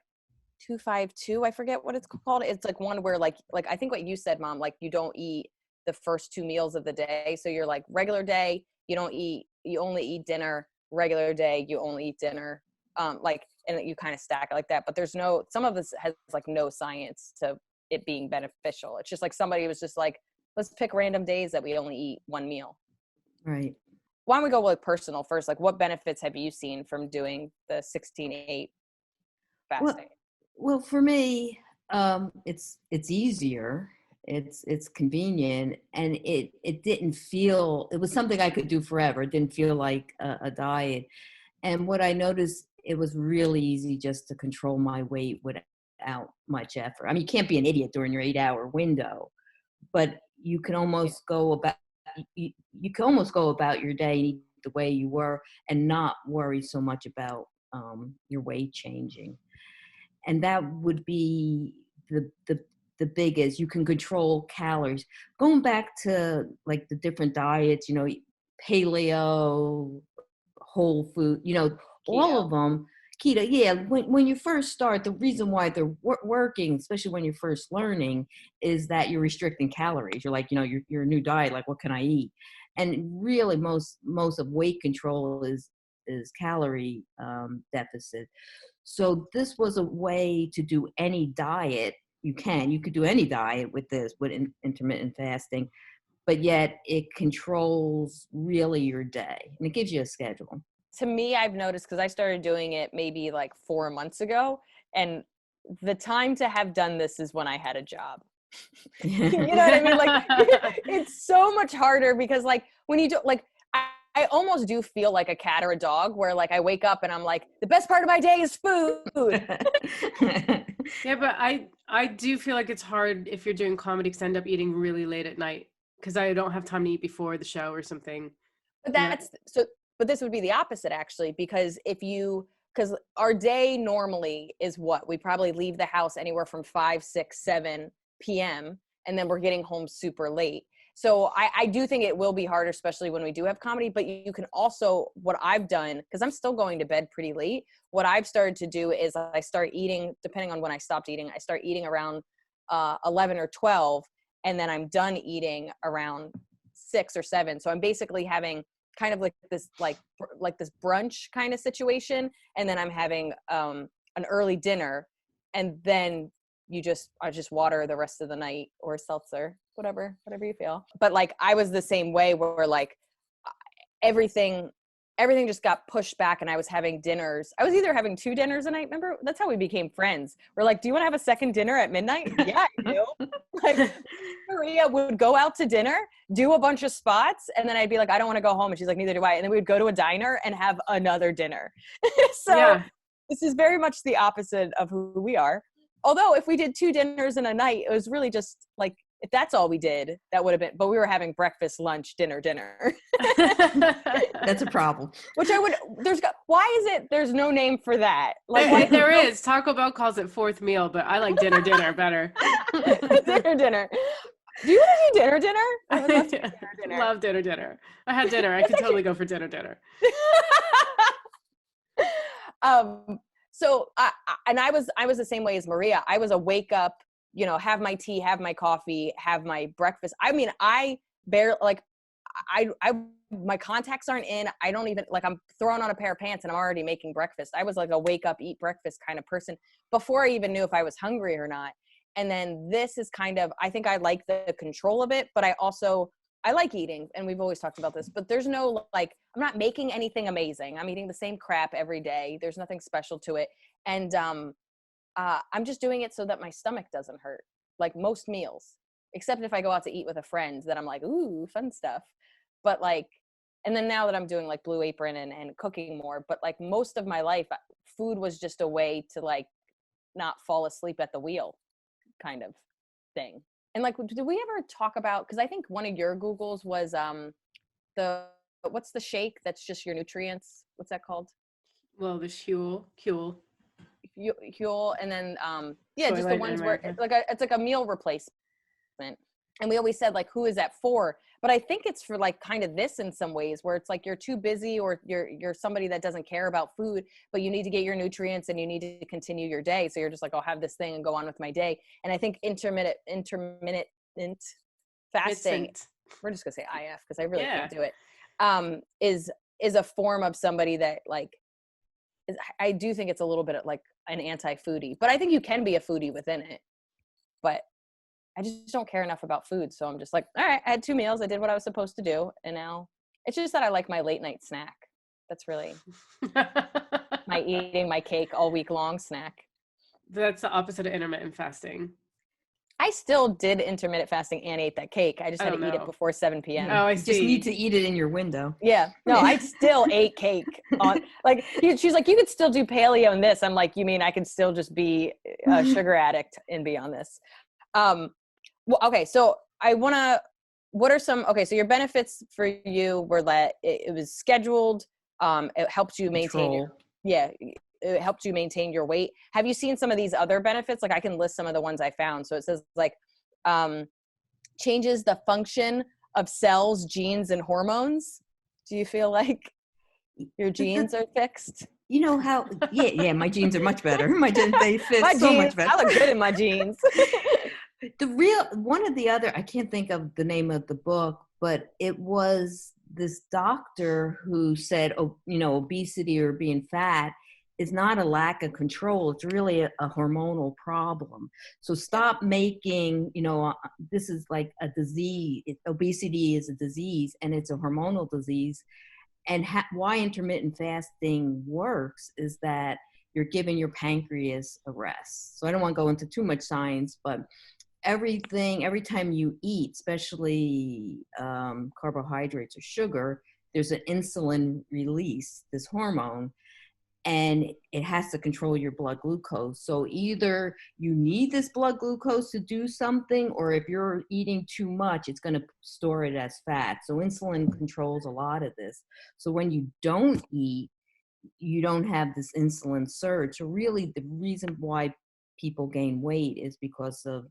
252, I forget what it's called. It's like one where like I think what you said, Mom, like you don't eat the first 2 meals of the day. So you're like, regular day, you don't eat, you only eat dinner. Regular day, you only eat dinner. Like, and you kind of stack it like that. But there's some of this has like no science to it being beneficial. It's just like somebody was just like, let's pick random days that we only eat 1 meal. Right. Why don't we go with personal first? Like, what benefits have you seen from doing the 16-8 fasting? Well, for me, it's easier. It's convenient, and it didn't feel, it was something I could do forever. It didn't feel like a diet. And what I noticed, it was really easy just to control my weight without much effort. I mean, you can't be an idiot during your 8-hour window, but you can almost go about, you can almost go about your day and eat the way you were and not worry so much about your weight changing. And that would be the biggest. You can control calories. Going back to like the different diets, you know, paleo, whole food, you know, all of them, keto. Yeah, when you first start, the reason why they're working, especially when you're first learning, is that you're restricting calories. You're like, you know, you're a new diet, like what can I eat? And really most of weight control is calorie deficit. So this was a way to do any diet. You could do any diet with this, with intermittent fasting, but yet it controls really your day and it gives you a schedule. To me, I've noticed, because I started doing it maybe like 4 months ago, and the time to have done this is when I had a job. You know what I mean? Like, it's so much harder because like when you do, like, I almost do feel like a cat or a dog, where like I wake up and I'm like, the best part of my day is food. Yeah, but I do feel like it's hard if you're doing comedy to end up eating really late at night, because I don't have time to eat before the show or something. But but this would be the opposite, actually, because because our day normally is what? We probably leave the house anywhere from 5, 6, 7 p.m. and then we're getting home super late. So I do think it will be harder, especially when we do have comedy, but you can also, what I've done, because I'm still going to bed pretty late, what I've started to do is I start eating, depending on when I stopped eating, I start eating around 11 or 12, and then I'm done eating around 6 or 7. So I'm basically having kind of like this brunch kind of situation, and then I'm having an early dinner, and then I just water the rest of the night, or seltzer, whatever you feel. But like, I was the same way, where like everything just got pushed back, and I was having dinners. I was either having 2 dinners a night. Remember, that's how we became friends. We're like, do you want to have a second dinner at midnight? Yeah, I do. Like, Maria would go out to dinner, do a bunch of spots, and then I'd be like, I don't want to go home. And she's like, neither do I. And then we would go to a diner and have another dinner. So this is very much the opposite of who we are. Although if we did 2 dinners in a night, it was really just like, if that's all we did, that would have been, but we were having breakfast, lunch, dinner. That's a problem. Which why is it there's no name for that? Like, there is. Taco Bell calls it 4th meal, but I like dinner better. Dinner. Do you want to do dinner? I would love to do dinner. Love dinner. I had dinner. I could totally go for dinner. So I was the same way as Maria. I was a wake up, you know, have my tea, have my coffee, have my breakfast. I mean, I barely, like, my contacts aren't in. I don't even, like, I'm throwing on a pair of pants and I'm already making breakfast. I was like a wake up, eat breakfast kind of person before I even knew if I was hungry or not. And then this is kind of, I think I like the control of it, but I like eating, and we've always talked about this, but there's no, like, I'm not making anything amazing. I'm eating the same crap every day. There's nothing special to it. And I'm just doing it so that my stomach doesn't hurt, like most meals, except if I go out to eat with a friend, that I'm like, ooh, fun stuff. But like, and then now that I'm doing like Blue Apron and cooking more, but like most of my life, food was just a way to like not fall asleep at the wheel kind of thing. And like, did we ever talk about, because I think one of your Googles was what's the shake that's just your nutrients? What's that called? Well, the Huel. And then just the ones where it's like a meal replacement. And we always said, like, who is that for? But I think it's for like kind of this in some ways, where it's like you're too busy, or you're somebody that doesn't care about food, but you need to get your nutrients and you need to continue your day. So you're just like, I'll have this thing and go on with my day. And I think intermittent fasting, we're just gonna say IF because I really can't do it, is a form of somebody that like, I do think it's a little bit like an anti-foodie, but I think you can be a foodie within it. But I just don't care enough about food. So I'm just like, all right, I had 2 meals. I did what I was supposed to do. And now it's just that I like my late night snack. That's really my eating my cake all week long snack. That's the opposite of intermittent fasting. I still did intermittent fasting and ate that cake. I just had to eat it before 7 p.m. Oh, I see. Just need to eat it in your window. Yeah. No, I still ate cake. Like, she's like, you could still do paleo and this. I'm like, you mean I can still just be a sugar addict and be on this? Well, okay. So so your benefits for you were that it was scheduled. It helped you maintain it helped you maintain your weight. Have you seen some of these other benefits? Like, I can list some of the ones I found. So it says like, changes the function of cells, genes, and hormones. Do you feel like your genes are fixed? You know how, my genes are much better. They fit my so jeans, much better. I look good in my jeans. One of the other, I can't think of the name of the book, but it was this doctor who said, obesity or being fat is not a lack of control. It's really a hormonal problem. So stop making, this is like a disease. Obesity is a disease, and it's a hormonal disease. And why intermittent fasting works is that you're giving your pancreas a rest. So I don't want to go into too much science, but every time you eat, especially carbohydrates or sugar, there's an insulin release, this hormone, and it has to control your blood glucose. So either you need this blood glucose to do something, or if you're eating too much, it's going to store it as fat. So insulin controls a lot of this. So when you don't eat, you don't have this insulin surge. So really the reason why people gain weight is because of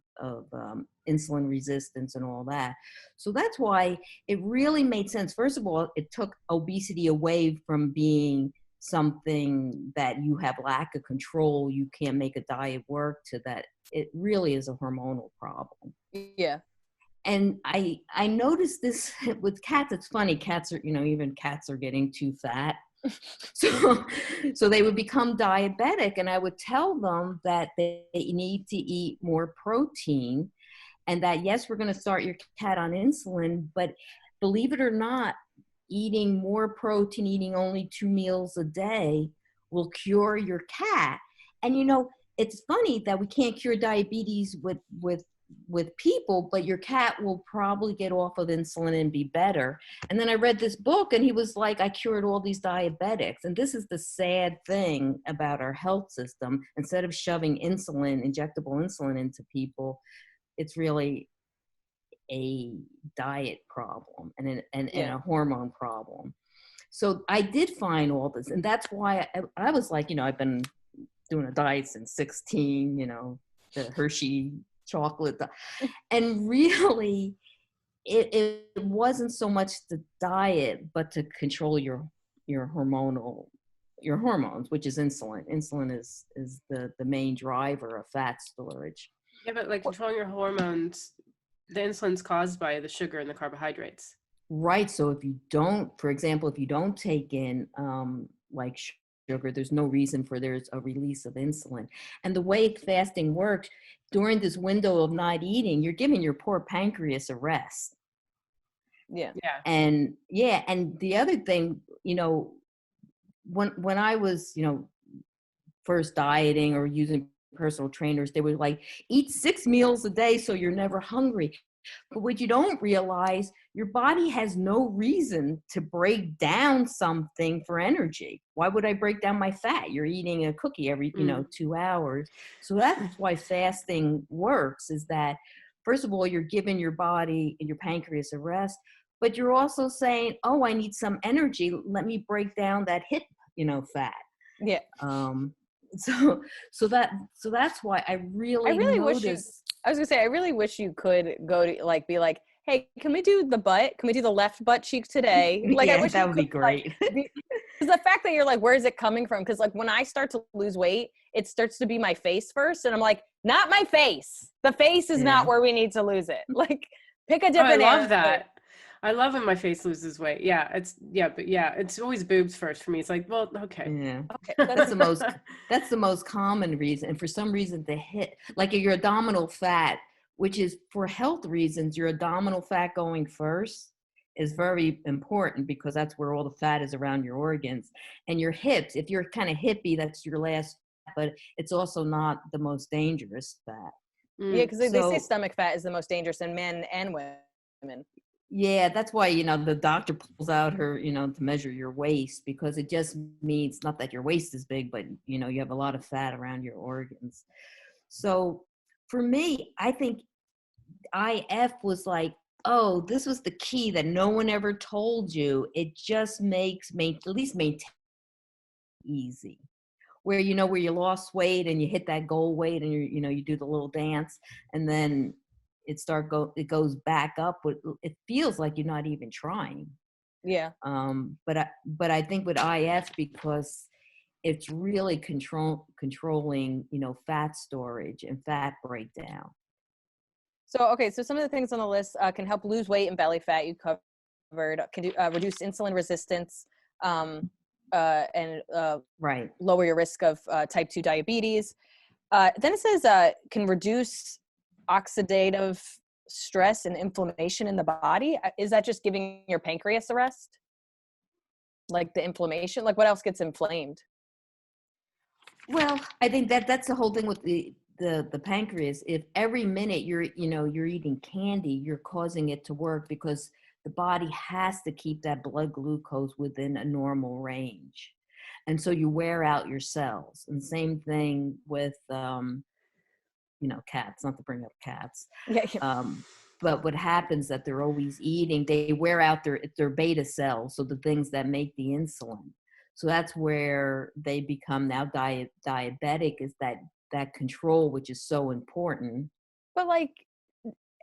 insulin resistance and all that. So that's why it really made sense. First of all, it took obesity away from being something that you have lack of control, you can't make a diet work, to that it really is a hormonal problem. Yeah. And I noticed this with cats. It's funny, cats are, even cats are getting too fat. So they would become diabetic, and I would tell them that they need to eat more protein, and that, yes, we're going to start your cat on insulin, but believe it or not, eating more protein, eating only 2 meals a day will cure your cat. And it's funny that we can't cure diabetes with people, but your cat will probably get off of insulin and be better. And then I read this book, and he was like, I cured all these diabetics. And this is the sad thing about our health system. Instead of shoving injectable insulin into people, it's really a diet problem and a hormone problem. So I did find all this, and that's why I was like, I've been doing a diet since 16, the Hershey chocolate, and really it wasn't so much the diet, but to control your hormones, which is insulin. Insulin is the main driver of fat storage. Yeah, but like controlling your hormones, the insulin's caused by the sugar and the carbohydrates. Right. So if you don't, for example, if you don't take in like sugar, there's no reason for there's a release of insulin. And the way fasting works, during this window of not eating, you're giving your poor pancreas a rest. Yeah. And the other thing, when I was, first dieting or using personal trainers, they were like, eat 6 meals a day so you're never hungry. But what you don't realize, your body has no reason to break down something for energy. Why would I break down my fat? You're eating a cookie every 2 hours. So that's why fasting works, is that, first of all, you're giving your body and your pancreas a rest, but you're also saying, oh, I need some energy. Let me break down that hip, fat. Yeah. So that's why I really noticed. I was gonna say, I really wish you could go to be like, hey, can we do the butt? Can we do the left butt cheek today? Like, I wish that would be great. Because the fact that you're like, where is it coming from? Because like when I start to lose weight, it starts to be my face first, and I'm like, not my face. The face is not where we need to lose it. Like, pick a different. I love that. I love when my face loses weight. It's always boobs first for me. It's like, well, okay. Yeah. Okay. That's the most common reason. And for some reason, the hip, like your abdominal fat, which is for health reasons, your abdominal fat going first is very important, because that's where all the fat is around your organs. And your hips, if you're kind of hippie, that's your last, but it's also not the most dangerous fat. Yeah, because they say stomach fat is the most dangerous in men and women. Yeah, that's why, the doctor pulls out her, to measure your waist, because it just means not that your waist is big, but, you have a lot of fat around your organs. So for me, I think IF was like, oh, this was the key that no one ever told you. It just makes at least maintain easy. Where, where you lost weight and you hit that goal weight and you do the little dance, and then it goes back up. It feels like you're not even trying. Yeah. But I think with IF, because it's really controlling, fat storage and fat breakdown. So some of the things on the list can help lose weight and belly fat. You covered, can do reduce insulin resistance, and right, lower your risk of type 2 diabetes. Then it says can reduce oxidative stress and inflammation in the body. Is that just giving your pancreas a rest? Like the inflammation? Like what else gets inflamed? Well, I think that's the whole thing with the pancreas. If every minute you're eating candy, you're causing it to work, because the body has to keep that blood glucose within a normal range. And so you wear out your cells. And same thing with cats, not to bring up cats. Yeah. But what happens that they're always eating, they wear out their beta cells, so the things that make the insulin. So that's where they become now diabetic, is that control, which is so important. But like,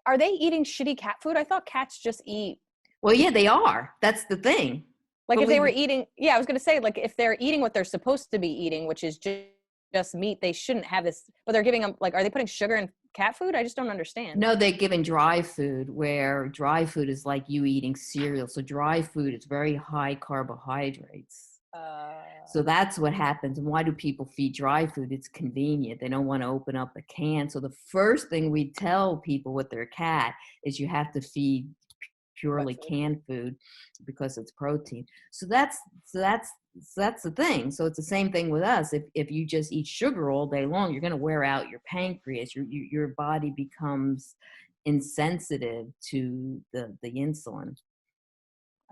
are they eating shitty cat food? I thought cats just eat. Well, yeah, they are. That's the thing. Like if they were eating, I was going to say, like if they're eating what they're supposed to be eating, which is just meat, they shouldn't have this, but they're giving them, like, are they putting sugar in cat food? I just don't understand. No, they're giving dry food, where dry food is like you eating cereal. So dry food is very high carbohydrates. So that's what happens. And why do people feed dry food? It's convenient. They don't want to open up a can. So the first thing we tell people with their cat is you have to feed purely canned food because it's protein. So that's the thing. So it's the same thing with us. If you just eat sugar all day long, you're going to wear out your pancreas. Your body becomes insensitive to the insulin.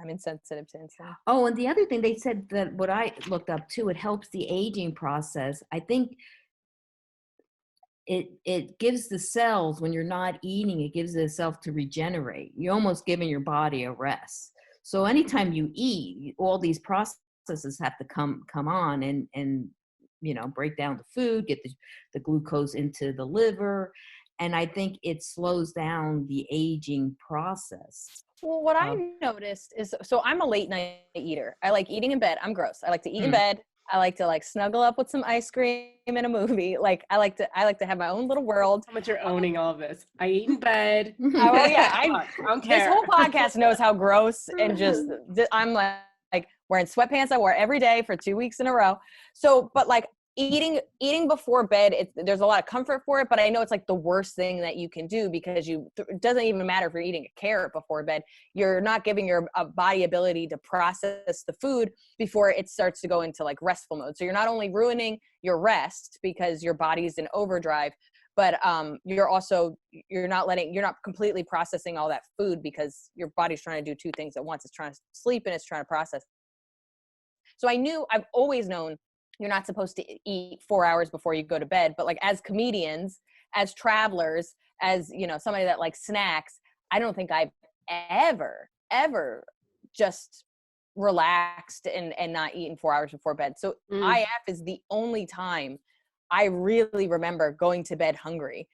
I'm insensitive to insulin. Oh, and the other thing they said, that what I looked up too, it helps the aging process. I think it gives the cells, when you're not eating, it gives the cells to regenerate. You're almost giving your body a rest. So anytime you eat, all these processes have to come on and break down the food, get the glucose into the liver. And I think it slows down the aging process. Well, what I noticed is, so I'm a late night eater. I like eating in bed. I'm gross. I like to eat in bed. I like to snuggle up with some ice cream and a movie. I like to have my own little world. How much you're owning all of this. I eat in bed. Oh yeah. I don't care. This whole podcast knows how gross and just, I'm like wearing sweatpants I wore every day for 2 weeks in a row. So, but eating before bed, there's a lot of comfort for it, but I know it's the worst thing that you can do, because it doesn't even matter if you're eating a carrot before bed. You're not giving your body ability to process the food before it starts to go into restful mode. So you're not only ruining your rest because your body's in overdrive, but you're not completely processing all that food, because your body's trying to do two things at once. It's trying to sleep and it's trying to process. So I've always known you're not supposed to eat 4 hours before you go to bed. But as comedians, as travelers, as, somebody that likes snacks, I don't think I've ever just relaxed and not eaten 4 hours before bed. So IF is the only time I really remember going to bed hungry,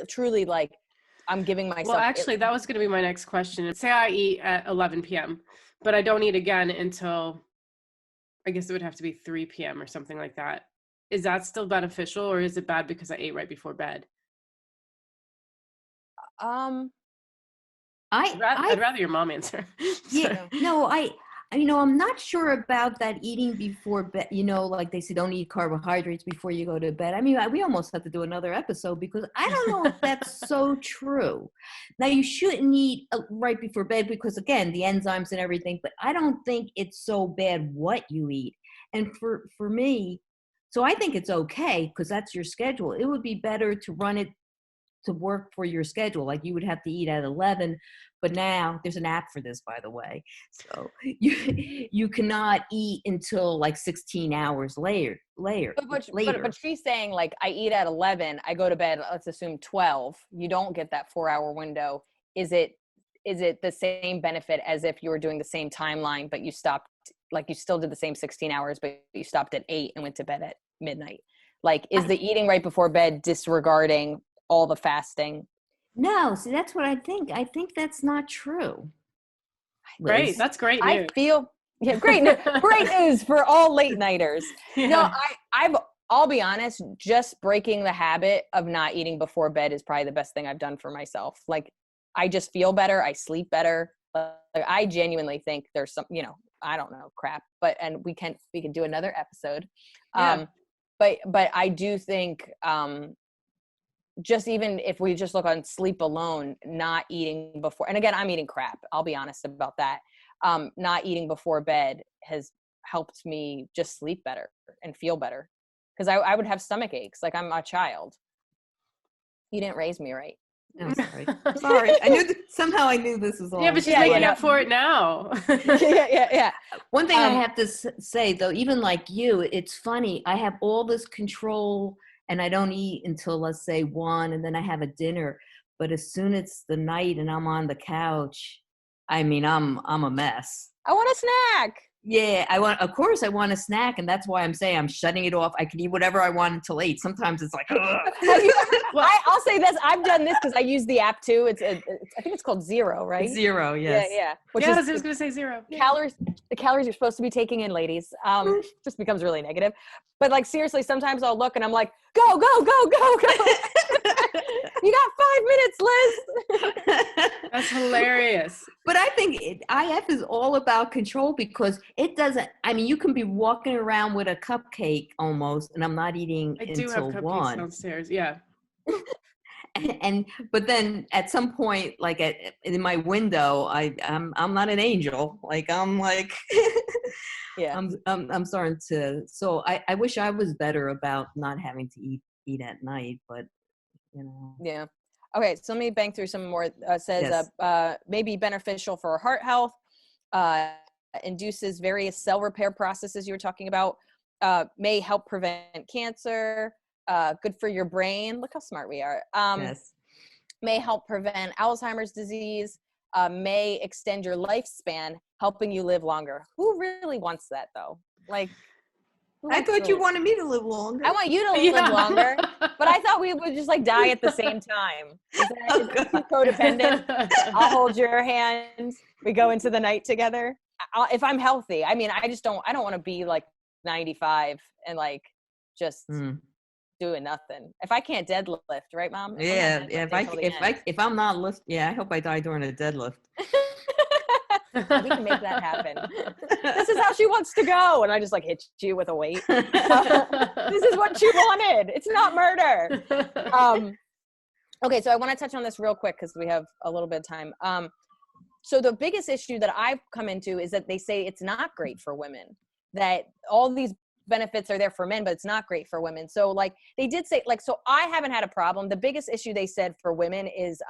truly I'm giving myself. Well, actually, that was going to be my next question. Say I eat at 11 p.m., but I don't eat again until, I guess it would have to be 3 p.m. or something like that. Is that still beneficial, or is it bad because I ate right before bed? I'd rather your mom answer. Yeah, no, I'm not sure about that eating before bed. They say don't eat carbohydrates before you go to bed. We almost have to do another episode, because I don't know if that's so true. Now, you shouldn't eat right before bed because, again, the enzymes and everything, but I don't think it's so bad what you eat. And for me, so I think it's okay because that's your schedule. It would be better to run it to work for your schedule. You would have to eat at 11, but now there's an app for this, by the way. So you cannot eat until 16 hours later. But she's saying I eat at 11, I go to bed, let's assume 12. You don't get that 4 hour window. Is it the same benefit as if you were doing the same timeline, but you stopped, you still did the same 16 hours, but you stopped at 8 and went to bed at midnight? Is the eating right before bed disregarding all the fasting? No, see, that's what I think. I think that's not true. Great. That's great news. Great news for all late nighters. Yeah. No, I'll be honest, just breaking the habit of not eating before bed is probably the best thing I've done for myself. I just feel better. I sleep better. I genuinely think there's some, I don't know, crap, and we can do another episode. Yeah. But I do think, just even if we just look on sleep alone, not eating before, and again, I'm eating crap, I'll be honest about that. Not eating before bed has helped me just sleep better and feel better. Because I would have stomach aches. I'm a child. You didn't raise me right. No, sorry. Sorry. Somehow I knew this was all. Yeah, but she's making up for it now. Yeah. One thing I have to say, though, even like you, it's funny. I have all this control, and I don't eat until, let's say, 1, and then I have a dinner. But as soon as it's the night and I'm on the couch, I'm a mess. I want a snack. Yeah, of course I want a snack, and that's why I'm saying I'm shutting it off. I can eat whatever I want until 8. Sometimes it's like, well, I'll say this. I've done this because I use the app too. It's I think it's called Zero, right? Zero, yes. Yeah. I was going to say 0. Calories. The calories you're supposed to be taking in, ladies. Just becomes really negative. But seriously, sometimes I'll look and I'm like, go. You got 5 minutes, Liz. That's hilarious. But I think IF is all about control because it doesn't, I mean, you can be walking around with a cupcake almost, and I'm not eating I do have until cupcakes 1. downstairs. Yeah. But then at some point, like in my window, I'm not an angel. Like I'm like, yeah, I'm starting to. So I wish I was better about not having to eat at night, but you know. Yeah. Okay, so let me bang through some more. Says Yes. may be beneficial for heart health, induces various cell repair processes you were talking about, may help prevent cancer, good for your brain. Look how smart we are. Yes. May help prevent Alzheimer's disease, may extend your lifespan, helping you live longer. Who really wants that though? Like, I thought you wanted me to live longer. I want you to live longer, but I thought we would just like die at the same time. Is that too codependent? I'll hold your hand. We go into the night together. If I'm healthy, I mean, I don't want to be like 95 and like just doing nothing. If I can't deadlift, right, Mom? Yeah. If I'm not lift, yeah, I hope I die during a deadlift. We can make that happen. This is how she wants to go. And I just like hit you with a weight. This is what she wanted. It's not murder. Okay, so I want to touch on this real quick because we have a little bit of time. So the biggest issue that I've come into is that they say it's not great for women, that all these benefits are there for men, but it's not great for women. So like they did say, like, so I haven't had a problem. The biggest issue they said for women is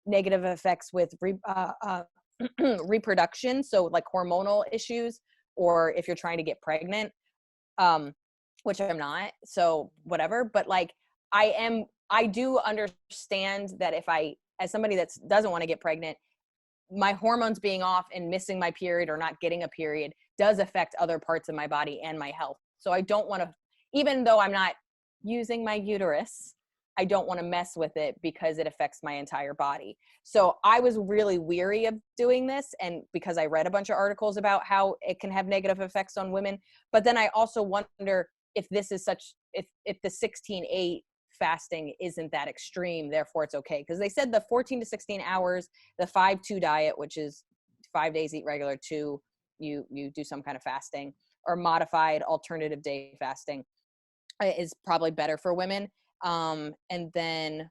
negative effects with reproduction, so like hormonal issues, or if you're trying to get pregnant, which I'm not, so whatever. But like I do understand that if I, as somebody that doesn't want to get pregnant, my hormones being off and missing my period or not getting a period does affect other parts of my body and my health. So I don't want to, even though I'm not using my uterus, I don't want to mess with it because it affects my entire body. So I was really weary of doing this, and because I read a bunch of articles about how it can have negative effects on women. But then I also wonder if this is if the 16-8 fasting isn't that extreme, therefore it's okay. Because they said the 14 to 16 hours, the 5-2 diet, which is 5 days eat regular, 2 you do some kind of fasting, or modified alternative day fasting, is probably better for women. And then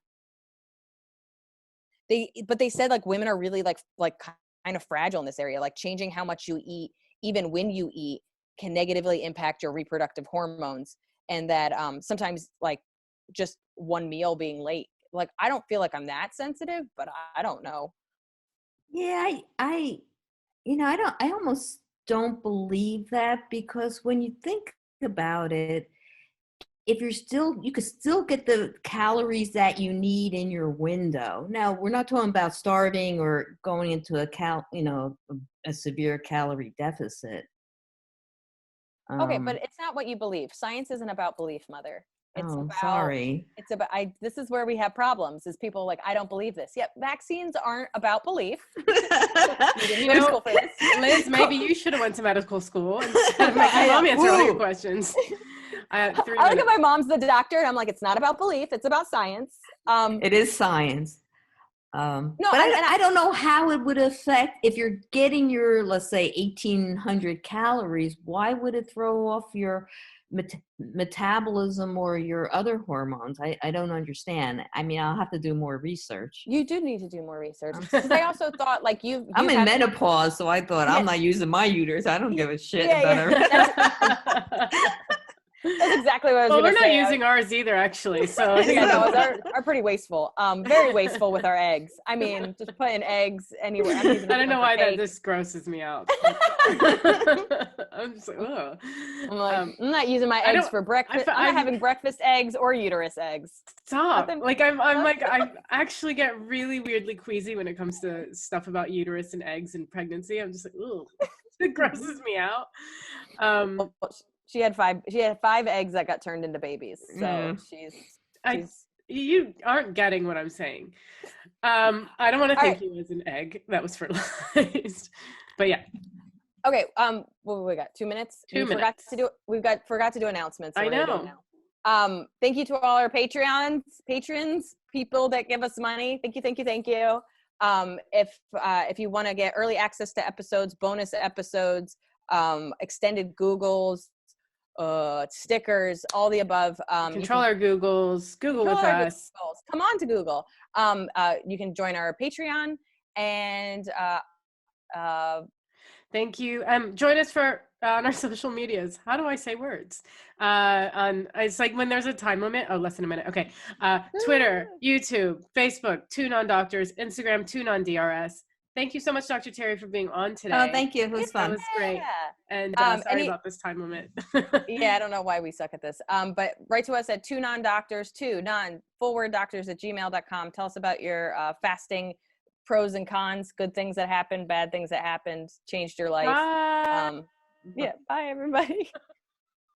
they said like women are really like kind of fragile in this area, like changing how much you eat, even when you eat, can negatively impact your reproductive hormones. And that sometimes like just one meal being late, like I don't feel like I'm that sensitive, but I don't know. Yeah, I almost don't believe that, because when you think about it, if you could still get the calories that you need in your window. Now, we're not talking about starving or going into a severe calorie deficit. Okay, but it's not what you believe. Science isn't about belief, Mother. Sorry. It's about, this is where we have problems, is people like, I don't believe this. Yep, vaccines aren't about belief. School for this. Liz, maybe you should have went to medical school instead of making Mom answer all your questions. I look at my mom's the doctor, and I'm like, it's not about belief, it's about science. It is science. No, but I don't know how it would affect if you're getting your, let's say, 1,800 calories. Why would it throw off your metabolism or your other hormones? I don't understand. I mean, I'll have to do more research. You do need to do more research. I also thought like I'm in menopause, so I thought I'm not using my uterus. I don't give a shit about her. That's exactly what I was going to say. We're not using ours either, actually. So are pretty wasteful. Very wasteful with our eggs. I mean, just putting eggs anywhere. I don't know why this grosses me out. I'm just like, oh. I'm not using my eggs for breakfast. I'm not having breakfast eggs or uterus eggs. Stop. Like I actually get really weirdly queasy when it comes to stuff about uterus and eggs and pregnancy. I'm just like, ooh, it grosses me out. She had 5 eggs that got turned into babies. So you aren't getting what I'm saying. I don't want to think you as an egg that was fertilized. But yeah. Okay. What we got? 2 minutes? 2 minutes. Forgot to do announcements. So I know. Thank you to all our patrons. people that give us money. Thank you, thank you, thank you. If you want to get early access to episodes, bonus episodes, extended Googles, stickers, all the above. Control our Googles. Google with us. Googles. Come on to Google. You can join our Patreon and thank you. Join us on our social medias. How do I say words? It's like when there's a time limit. Oh, less than a minute. Okay. Twitter, YouTube, Facebook, Tune On Doctors, Instagram, Tune On DRS. Thank you so much, Dr. Terry, for being on today. Oh, thank you. It was fun. That was great. And sorry about this time limit. Yeah, I don't know why we suck at this. But write to us at tunondoctors, doctors@gmail.com. Tell us about your fasting pros and cons, good things that happened, bad things that happened, changed your life. Bye. Yeah, bye everybody.